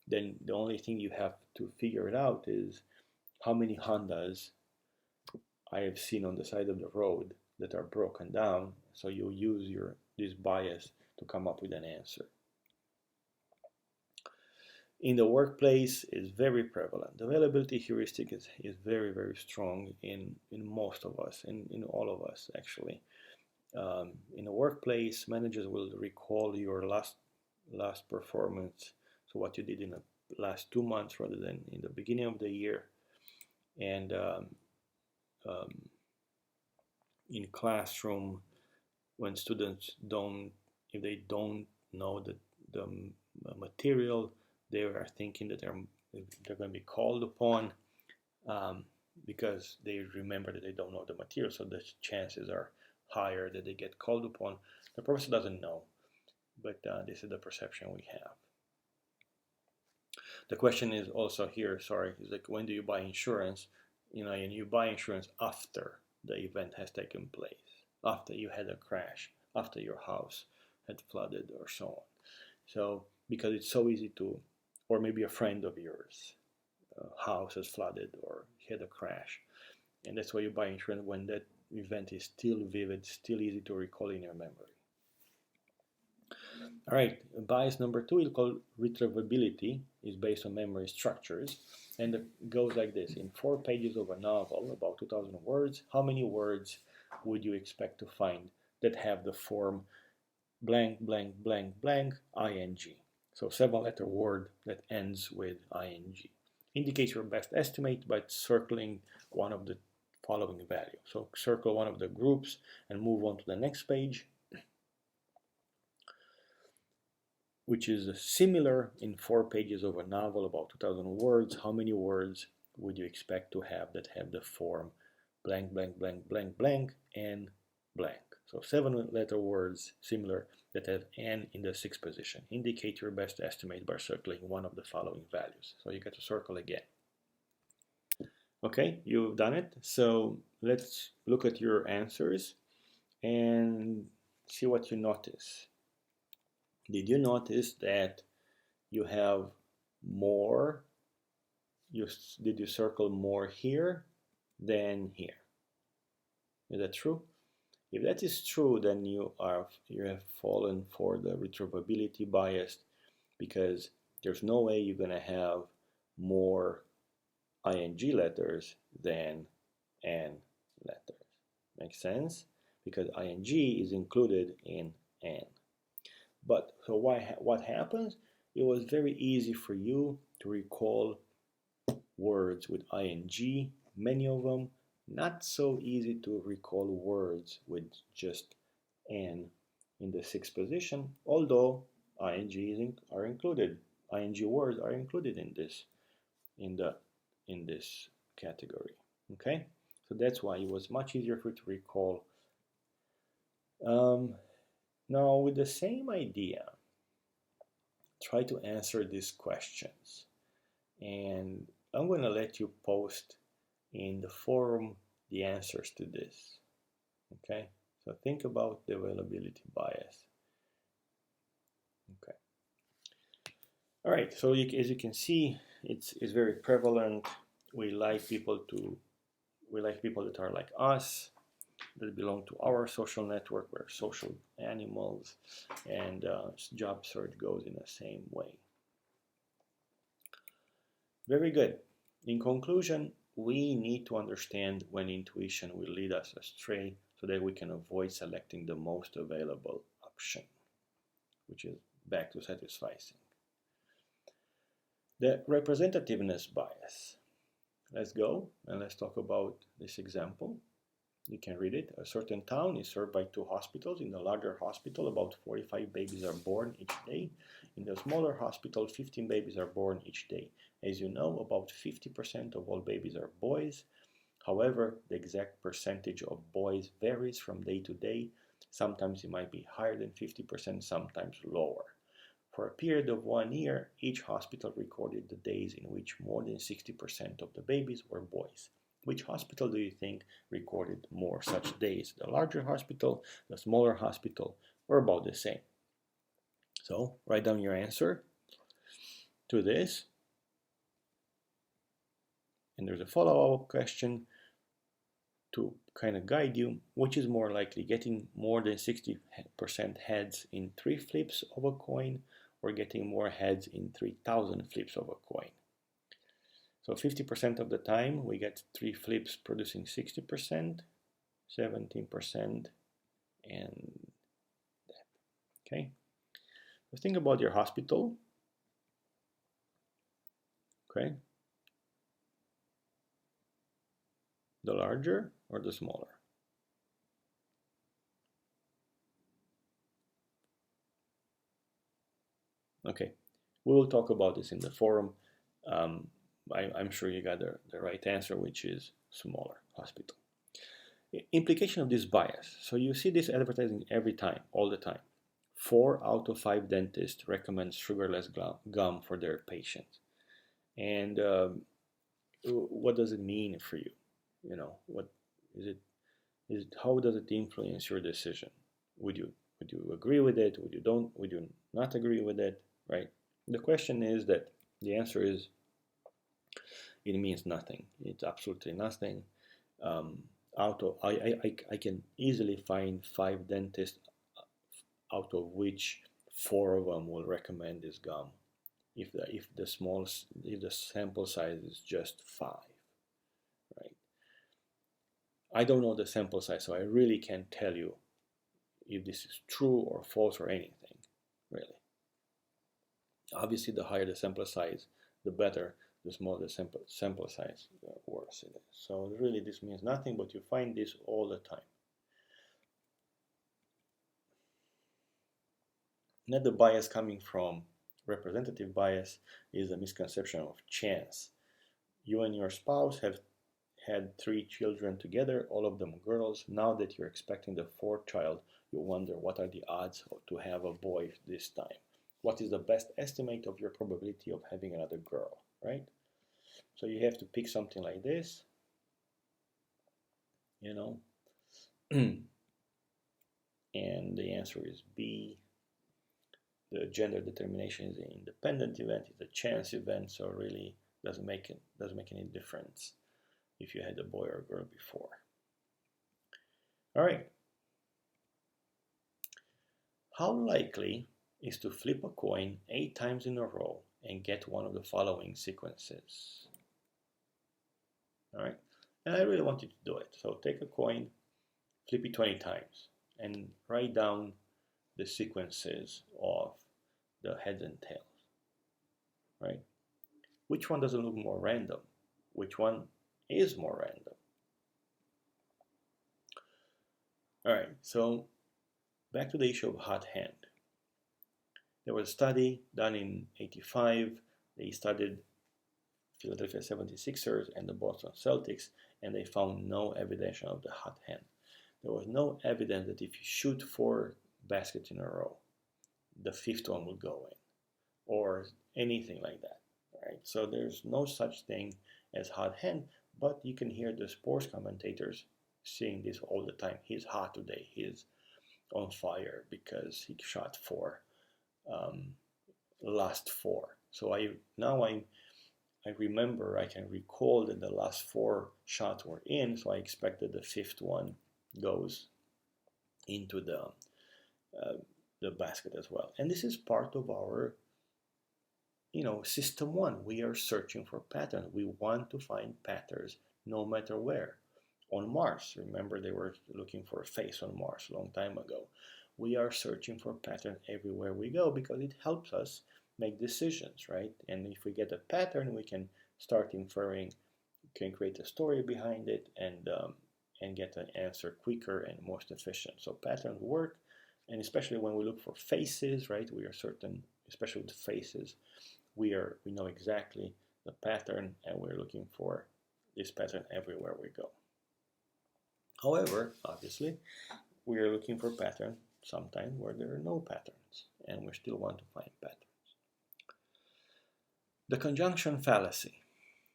then the only thing you have to figure it out is how many Hondas I have seen on the side of the road that are broken down, so you use this bias to come up with an answer. In the workplace is very prevalent. The availability heuristic is very, very strong in most of us, in all of us actually. In the workplace, managers will recall your last performance, so what you did in the last 2 months rather than in the beginning of the year. And in classroom, when students if they don't know the material, they are thinking that they're going to be called upon because they remember that they don't know the material, so the chances are higher that they get called upon. The professor doesn't know, but this is the perception we have. The question is also here, is like, when do you buy insurance? And you buy insurance after the event has taken place, after you had a crash, after your house had flooded or so on. So because it's so easy to, or maybe a friend of yours house has flooded or had a crash, and that's why you buy insurance when that event is still vivid, still easy to recall in your memory. All right, bias number 2 is called retrievability, is based on memory structures, and it goes like this. In 4 pages of a novel, about 2,000 words, how many words would you expect to find that have the form blank, blank, blank, blank, ing? So 7-letter word that ends with ing. Indicate your best estimate by circling one of the following values. So circle one of the groups and move on to the next page, which is similar. In 4 pages of a novel, about 2,000 words, how many words would you expect to have that have the form blank, blank, blank, blank, blank, and blank? So 7-letter words similar that have n in the 6th position. Indicate your best estimate by circling one of the following values. So you get to circle again. Okay, you've done it. So let's look at your answers and see what you notice. Did you notice that you have more? Did you circle more here than here? Is that true? If that is true, then you have fallen for the retrievability bias, because there's no way you're going to have more ing letters than n letters. Makes sense? Because ing is included in n. But so what happens? It was very easy for you to recall words with ing, many of them. Not so easy to recall words with just n in the 6th position, although ing are included. Ing words are included in this category. Okay, so that's why it was much easier for you to recall. Now, with the same idea, try to answer these questions, and I'm going to let you post in the forum the answers to this. Okay, so think about the availability bias. Okay. All right, so as you can see, it's very prevalent. We like people that are like us, that belong to our social network. We're social animals, and job search goes in the same way. Very good. In conclusion, we need to understand when intuition will lead us astray so that we can avoid selecting the most available option, which is back to satisficing. The representativeness bias. Let's go and let's talk about this example. You can read it. A certain town is served by 2 hospitals. In the larger hospital, about 45 babies are born each day. In the smaller hospital, 15 babies are born each day. As you know, about 50% of all babies are boys. However, the exact percentage of boys varies from day to day. Sometimes it might be higher than 50%, sometimes lower. For a period of 1 year, each hospital recorded the days in which more than 60% of the babies were boys. Which hospital do you think recorded more such days? The larger hospital, the smaller hospital, or about the same? So write down your answer to this. And there's a follow-up question to kind of guide you. Which is more likely, getting more than 60% heads in 3 flips of a coin, or getting more heads in 3,000 flips of a coin? So 50% of the time we get 3 flips producing 60%, 17%, and that. Okay. So think about your hospital. Okay. The larger or the smaller? Okay. We will talk about this in the forum. I'm sure you got the right answer, which is smaller hospital. Implication of this bias. So you see this advertising every time, all the time. 4 out of 5 dentists recommend sugarless gum for their patients. And what does it mean for you? You know, what is it? How does it influence your decision? Would you agree with it? Would you not agree with it? Right? The question is that the answer is it means nothing. It's absolutely nothing. I can easily find 5 dentists out of which 4 of them will recommend this gum if the sample size is just 5, right? I don't know the sample size, so I really can't tell you if this is true or false or anything, really. Obviously, the higher the sample size, the better. The smaller the sample size, the worse it is. So really this means nothing, but you find this all the time. Another bias coming from representative bias is a misconception of chance. You and your spouse have had 3 children together, all of them girls. Now that you're expecting the 4th child, you wonder what are the odds to have a boy this time. What is the best estimate of your probability of having another girl, right? So you have to pick something like this, you know, and the answer is B. The gender determination is an independent event, it's a chance event, so really doesn't make any difference if you had a boy or a girl before. All right. How likely is to flip a coin 8 times in a row and get one of the following sequences? All right. And I really want you to do it. So take a coin, flip it 20 times, and write down the sequences of the heads and tails. Right? Which one doesn't look more random? Which one is more random? All right. So back to the issue of hot hand. There was a study done in '85. They studied Philadelphia 76ers and the Boston Celtics, and they found no evidence of the hot hand. There was no evidence that if you shoot 4 baskets in a row, the 5th one will go in, or anything like that. Right? So there's no such thing as hot hand, but you can hear the sports commentators saying this all the time. He's hot today. He's on fire because he shot 4. Last 4. So I remember, I can recall that the last 4 shots were in, so I expect that the 5th one goes into the basket as well. And this is part of our, system 1. We are searching for patterns. We want to find patterns no matter where. On Mars, remember they were looking for a face on Mars a long time ago. We are searching for pattern everywhere we go because it helps us make decisions, right? And if we get a pattern, we can start inferring, can create a story behind it, and and get an answer quicker and most efficient. So patterns work, and especially when we look for faces, right? We are certain, especially with faces, we know exactly the pattern, and we're looking for this pattern everywhere we go. However, obviously, we are looking for patterns sometimes where there are no patterns, and we still want to find patterns. The conjunction fallacy.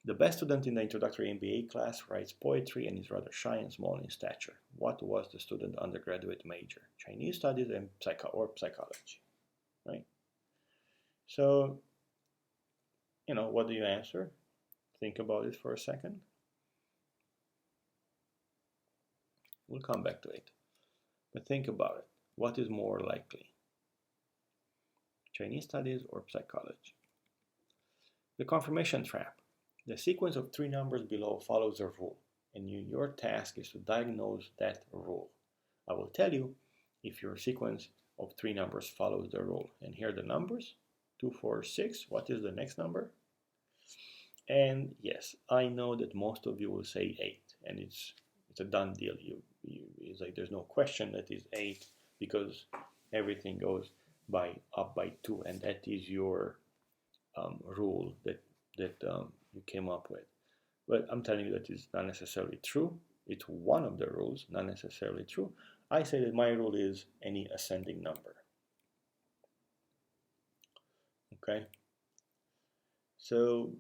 The best student in the introductory MBA class writes poetry and is rather shy and small in stature. What was the student undergraduate major? Chinese studies and psychology, right? So, what do you answer? Think about it for a second. We'll come back to it. But think about it. What is more likely? Chinese studies or psychology? The confirmation trap. The sequence of 3 numbers below follows a rule, and your task is to diagnose that rule. I will tell you if your sequence of 3 numbers follows the rule. And here are the numbers: 2, 4, 6. What is the next number? And yes, I know that most of you will say 8, and it's a done deal. It's like there's no question that is 8, because everything goes up by 2, and that is your rule that you came up with. But I'm telling you that is not necessarily true. It's one of the rules, not necessarily true. I say that my rule is any ascending number. Okay? So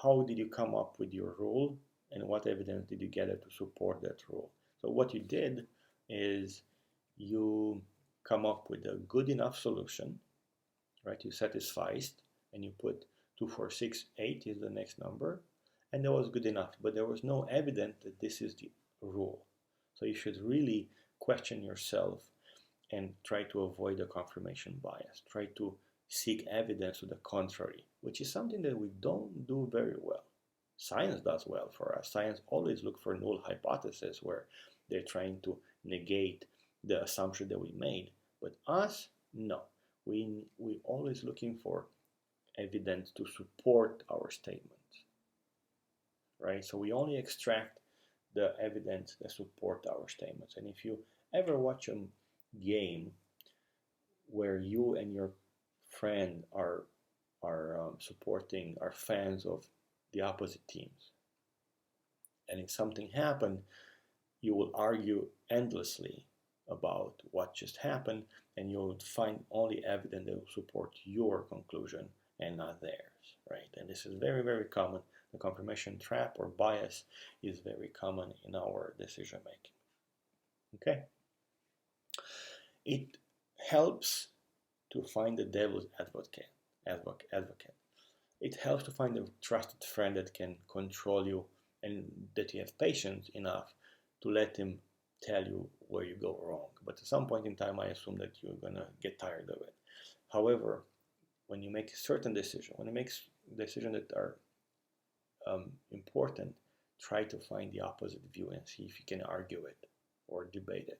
how did you come up with your rule, and what evidence did you gather to support that rule? So what you did is you come up with a good enough solution, right? You satisficed, and you put 2, 4, 6, 8 is the next number, and that was good enough, but there was no evidence that this is the rule. So you should really question yourself and try to avoid the confirmation bias. Try to seek evidence to the contrary, which is something that we don't do very well. Science does well for us. Science always look for null hypothesis, where they're trying to negate the assumption that we made. But us, no. We always looking for evidence to support our statements, right? So we only extract the evidence that support our statements. And if you ever watch a game where you and your friend are fans of the opposite teams, and if something happened, you will argue endlessly about what just happened, and you'll find only evidence that will support your conclusion and not theirs, right? And this is very, very common. The confirmation trap or bias is very common in our decision making. Okay? It helps to find the devil's advocate. It helps to find a trusted friend that can control you and that you have patience enough to let him tell you where you go wrong. But at some point in time, I assume that you're gonna get tired of it. However, when you make a certain decision, when you make decisions that are important, try to find the opposite view and see if you can argue it or debate it.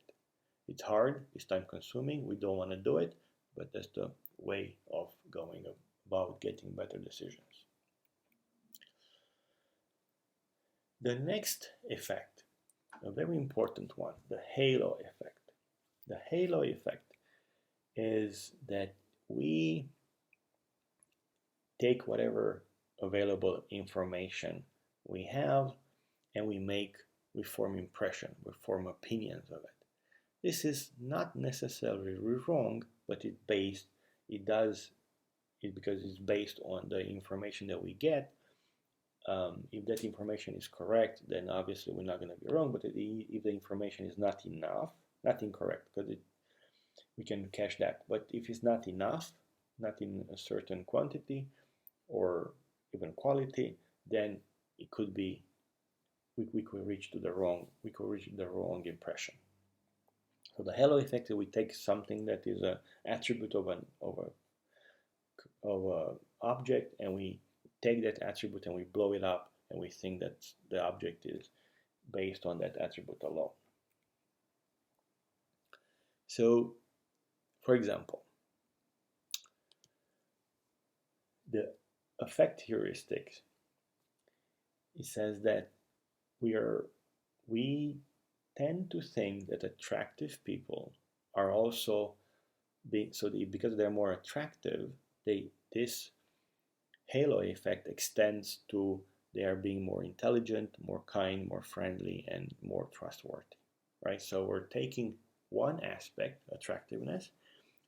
It's hard, it's time consuming, we don't want to do it, but that's the way of going about getting better decisions. The next effect, a very important one, the halo effect. The halo effect is that we take whatever available information we have and we form impression, we form opinions of it. This is not necessarily wrong, but because it's based on the information that we get. If that information is correct, then obviously we're not going to be wrong. But if the information is not enough, not incorrect, because we can catch that. But if it's not enough, not in a certain quantity or even quality, then it could be we could reach the wrong impression. So the halo effect is we take something that is an attribute of an object, and we take that attribute and we blow it up, and we think that the object is based on that attribute alone. So, for example, the effect heuristics, it says that we tend to think that attractive people are also because they're more attractive, this halo effect extends to they are being more intelligent, more kind, more friendly, and more trustworthy, right? So we're taking one aspect, attractiveness,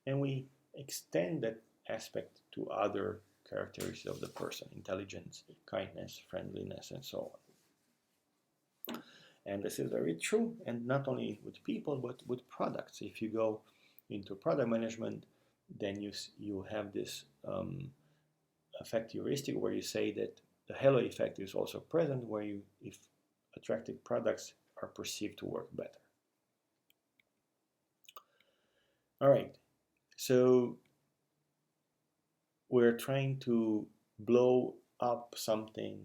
and we extend that aspect to other characteristics of the person, intelligence, kindness, friendliness, and so on. And this is very true, and not only with people, but with products. If you go into product management, then you have this effect heuristic where you say that the halo effect is also present, where if attractive products are perceived to work better. All right, so we're trying to blow up something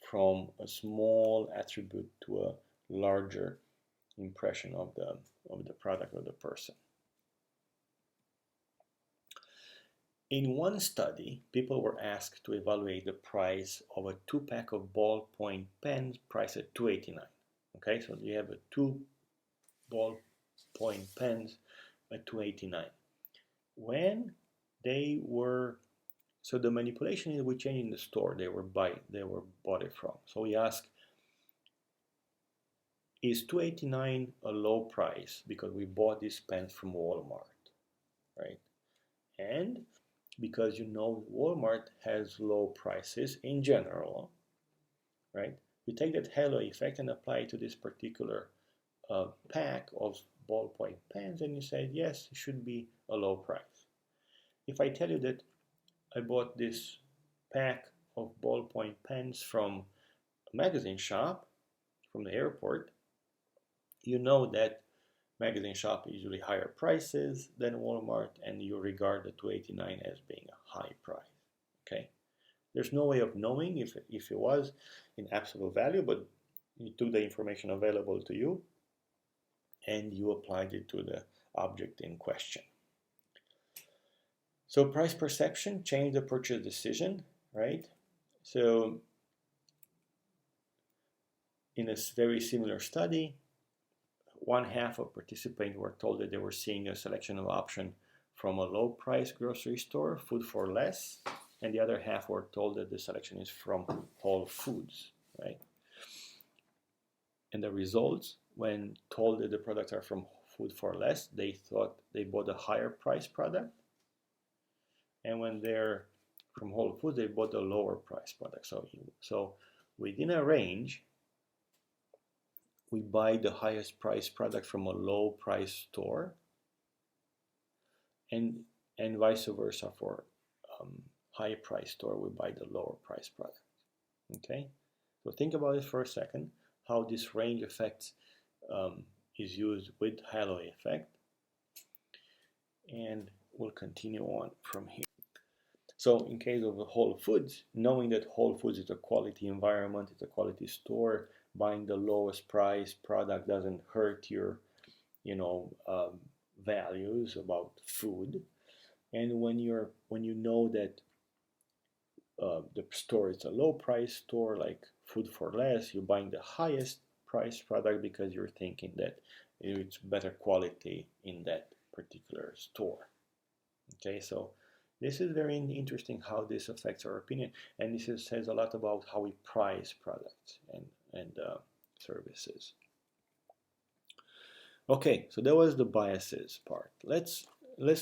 from a small attribute to a larger impression of the product or the person. In one study, people were asked to evaluate the price of a 2-pack of ballpoint pens priced at $2.89. Okay, so you have a 2 ballpoint pens at $2.89. When they were, so the manipulation is we change in the store they were bought it from. So we ask, is $2.89 a low price because we bought these pens from Walmart, right? And because Walmart has low prices in general, right? We take that halo effect and apply it to this particular pack of ballpoint pens, and you say, yes, it should be a low price. If I tell you that I bought this pack of ballpoint pens from a magazine shop, from the airport, you know that magazine shop usually higher prices than Walmart, and you regard the $2.89 as being a high price. Okay, there's no way of knowing if it was in absolute value, but you took the information available to you and you applied it to the object in question. So price perception changed the purchase decision, right? So in a very similar study, 1/2 of participants were told that they were seeing a selection of options from a low-price grocery store, Food for Less, and the other half were told that the selection is from Whole Foods, right? And the results, when told that the products are from Food for Less, they thought they bought a higher price product, and when they're from Whole Foods, they bought a lower price product. So within a range, we buy the highest price product from a low price store, and vice versa for high price store, we buy the lower price product. Okay, so think about it for a second, how this range effect is used with halo effect, and we'll continue on from here. So in case of the Whole Foods, knowing that Whole Foods is a quality environment, it's a quality store, buying the lowest price product doesn't hurt your, values about food. And when you know that the store is a low price store like Food for Less, you're buying the highest price product because you're thinking that it's better quality in that particular store. Okay, so this is very interesting how this affects our opinion, and this says a lot about how we price products and services. Okay, so that was the biases part. Let's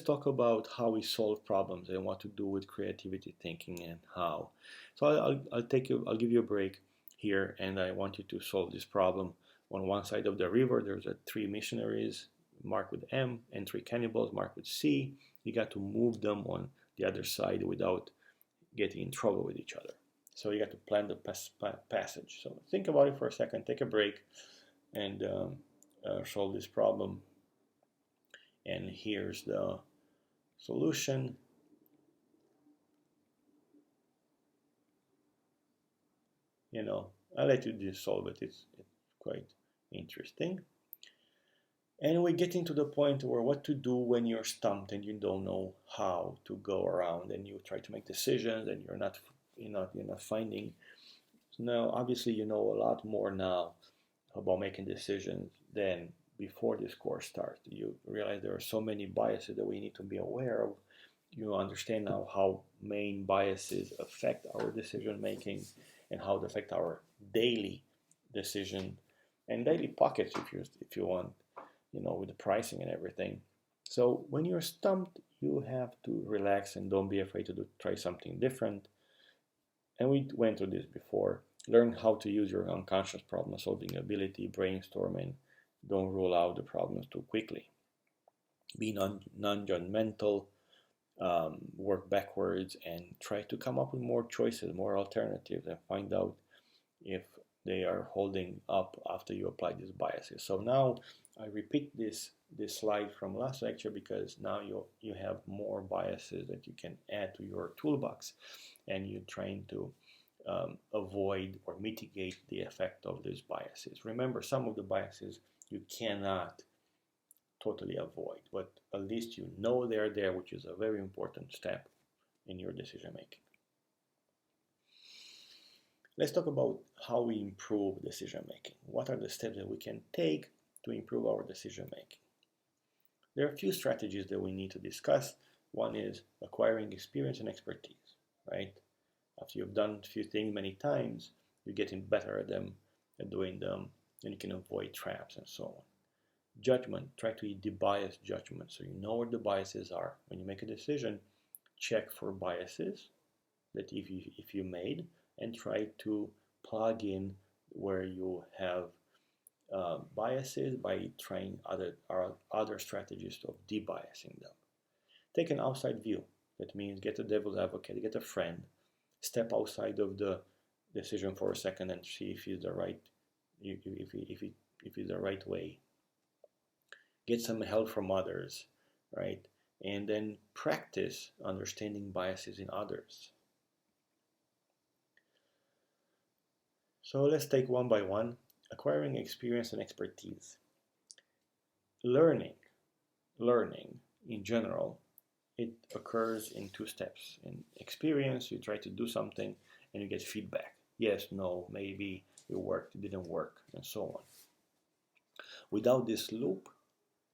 talk about how we solve problems and what to do with creativity thinking and how. So I'll give you a break here, and I want you to solve this problem. On one side of the river, there's 3 missionaries marked with M and 3 cannibals marked with C. You got to move them on the other side without getting in trouble with each other. So you got to plan the passage. So think about it for a second, take a break, and solve this problem. And here's the solution. I'll let you just solve it. It's quite interesting. And we're getting to the point where what to do when you're stumped and you don't know how to go around, and you try to make decisions and you're not finding. Now, obviously, you know a lot more now about making decisions than before this course starts. You realize there are so many biases that we need to be aware of. You understand now how main biases affect our decision making and how they affect our daily decision and daily pockets, if you want, with the pricing and everything. So when you're stumped, you have to relax and don't be afraid to try something different. And we went through this before. Learn how to use your unconscious problem solving ability, brainstorming. Don't rule out the problems too quickly. Be non-judgmental, work backwards, and try to come up with more choices, more alternatives, and find out if they are holding up after you apply these biases. So now I repeat this slide from last lecture because now you have more biases that you can add to your toolbox, and you're trying to avoid or mitigate the effect of these biases. Remember, some of the biases you cannot totally avoid, but at least you know they're there, which is a very important step in your decision making. Let's talk about how we improve decision making. What are the steps that we can take to improve our decision making? There are a few strategies that we need to discuss. One is acquiring experience and expertise, right? After you've done a few things many times, you're getting better at them, at doing them, and you can avoid traps and so on. Judgment, try to de-bias judgment so you know where the biases are. When you make a decision, check for biases that if you made, and try to plug in where you have biases by trying other strategies of de-biasing them. Take an outside view. That means get a devil's advocate, get a friend, step outside of the decision for a second and see if it's the right if it's the right way. Get some help from others, right? And then practice understanding biases in others. So let's take one by one. Acquiring experience and expertise. Learning in general, it occurs in two steps. In experience, you try to do something and you get feedback. Yes, no, maybe it worked, it didn't work, and so on. Without this loop,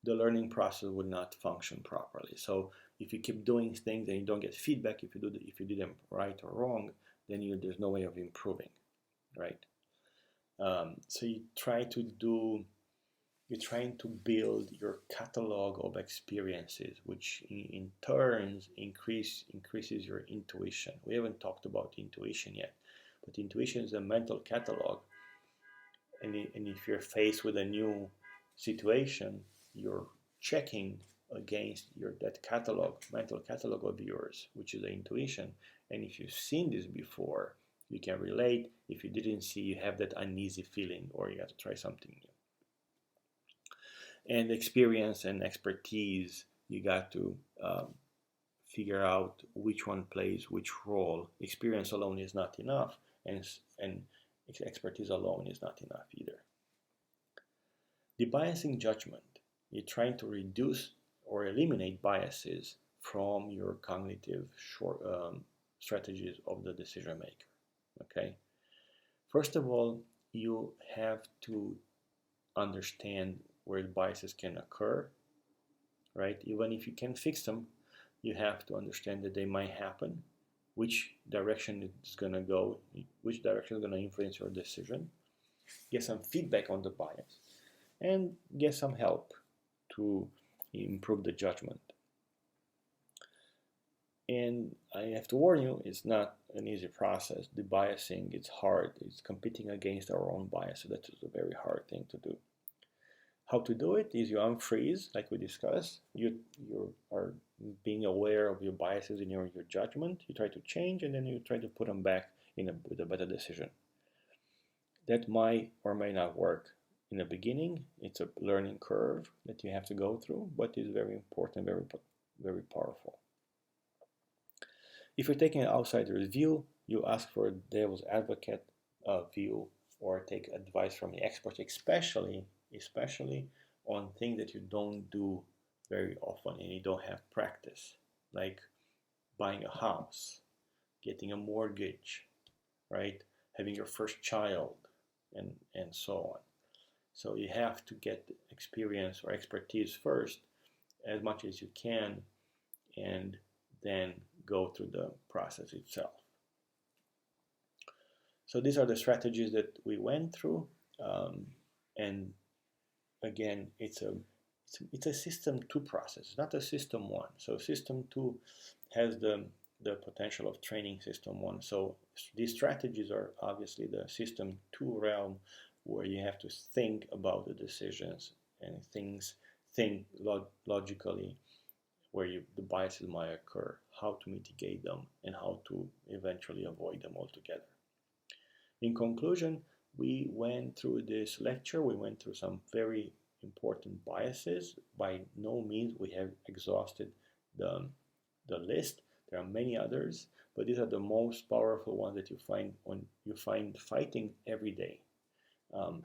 the learning process would not function properly. So if you keep doing things and you don't get feedback if you did them right or wrong, then there's no way of improving, right? So you're trying to build your catalog of experiences, which in turn increases your intuition. We haven't talked about intuition yet, but intuition is a mental catalog, and if you're faced with a new situation, you're checking against that mental catalog of yours, which is the intuition. And if you've seen this before, you can relate. If you didn't see, you have that uneasy feeling, or you have to try something new. And experience and expertise, you got to figure out which one plays which role. Experience alone is not enough, and expertise alone is not enough either. Debiasing judgment. You're trying to reduce or eliminate biases from your cognitive strategies of the decision maker. Okay. First of all, you have to understand where biases can occur, right? Even if you can fix them, you have to understand that they might happen, which direction it's going to go, which direction is going to influence your decision, get some feedback on the bias, and get some help to improve the judgment. And I have to warn you, it's not an easy process. Debiasing, it's hard. It's competing against our own bias, so that is a very hard thing to do. How to do it is you unfreeze, like we discussed. You are being aware of your biases in your judgment. You try to change, and then you try to put them back with a better decision. That might or may not work in the beginning. It's a learning curve that you have to go through, but it's very important, very powerful. If you're taking an outsider's view, you ask for a devil's advocate view, or take advice from the experts, especially on things that you don't do very often and you don't have practice, like buying a house, getting a mortgage, right? Having your first child, and so on. So you have to get experience or expertise first as much as you can, and then go through the process itself. So these are the strategies that we went through, and again, it's a system 2 process, not a system 1. So system 2 has the potential of training system 1. So these strategies are obviously the system 2 realm, where you have to think about the decisions and think logically, where the biases might occur, how to mitigate them, and how to eventually avoid them altogether. In conclusion, we went through this lecture, we went through some very important biases. By no means we have exhausted the list. There are many others, but these are the most powerful ones that you find fighting every day.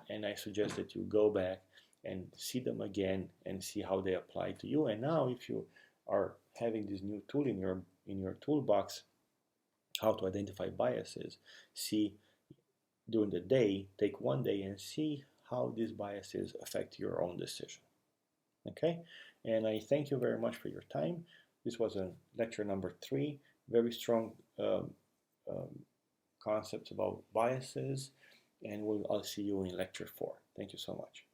And I suggest that you go back and see them again and see how they apply to you. And now, if you are having this new tool in your toolbox, how to identify biases, see during the day, take one day and see how these biases affect your own decision. Okay, and I thank you very much for your time. This was a lecture number 3, very strong concepts about biases, and I'll see you in lecture 4. Thank you so much.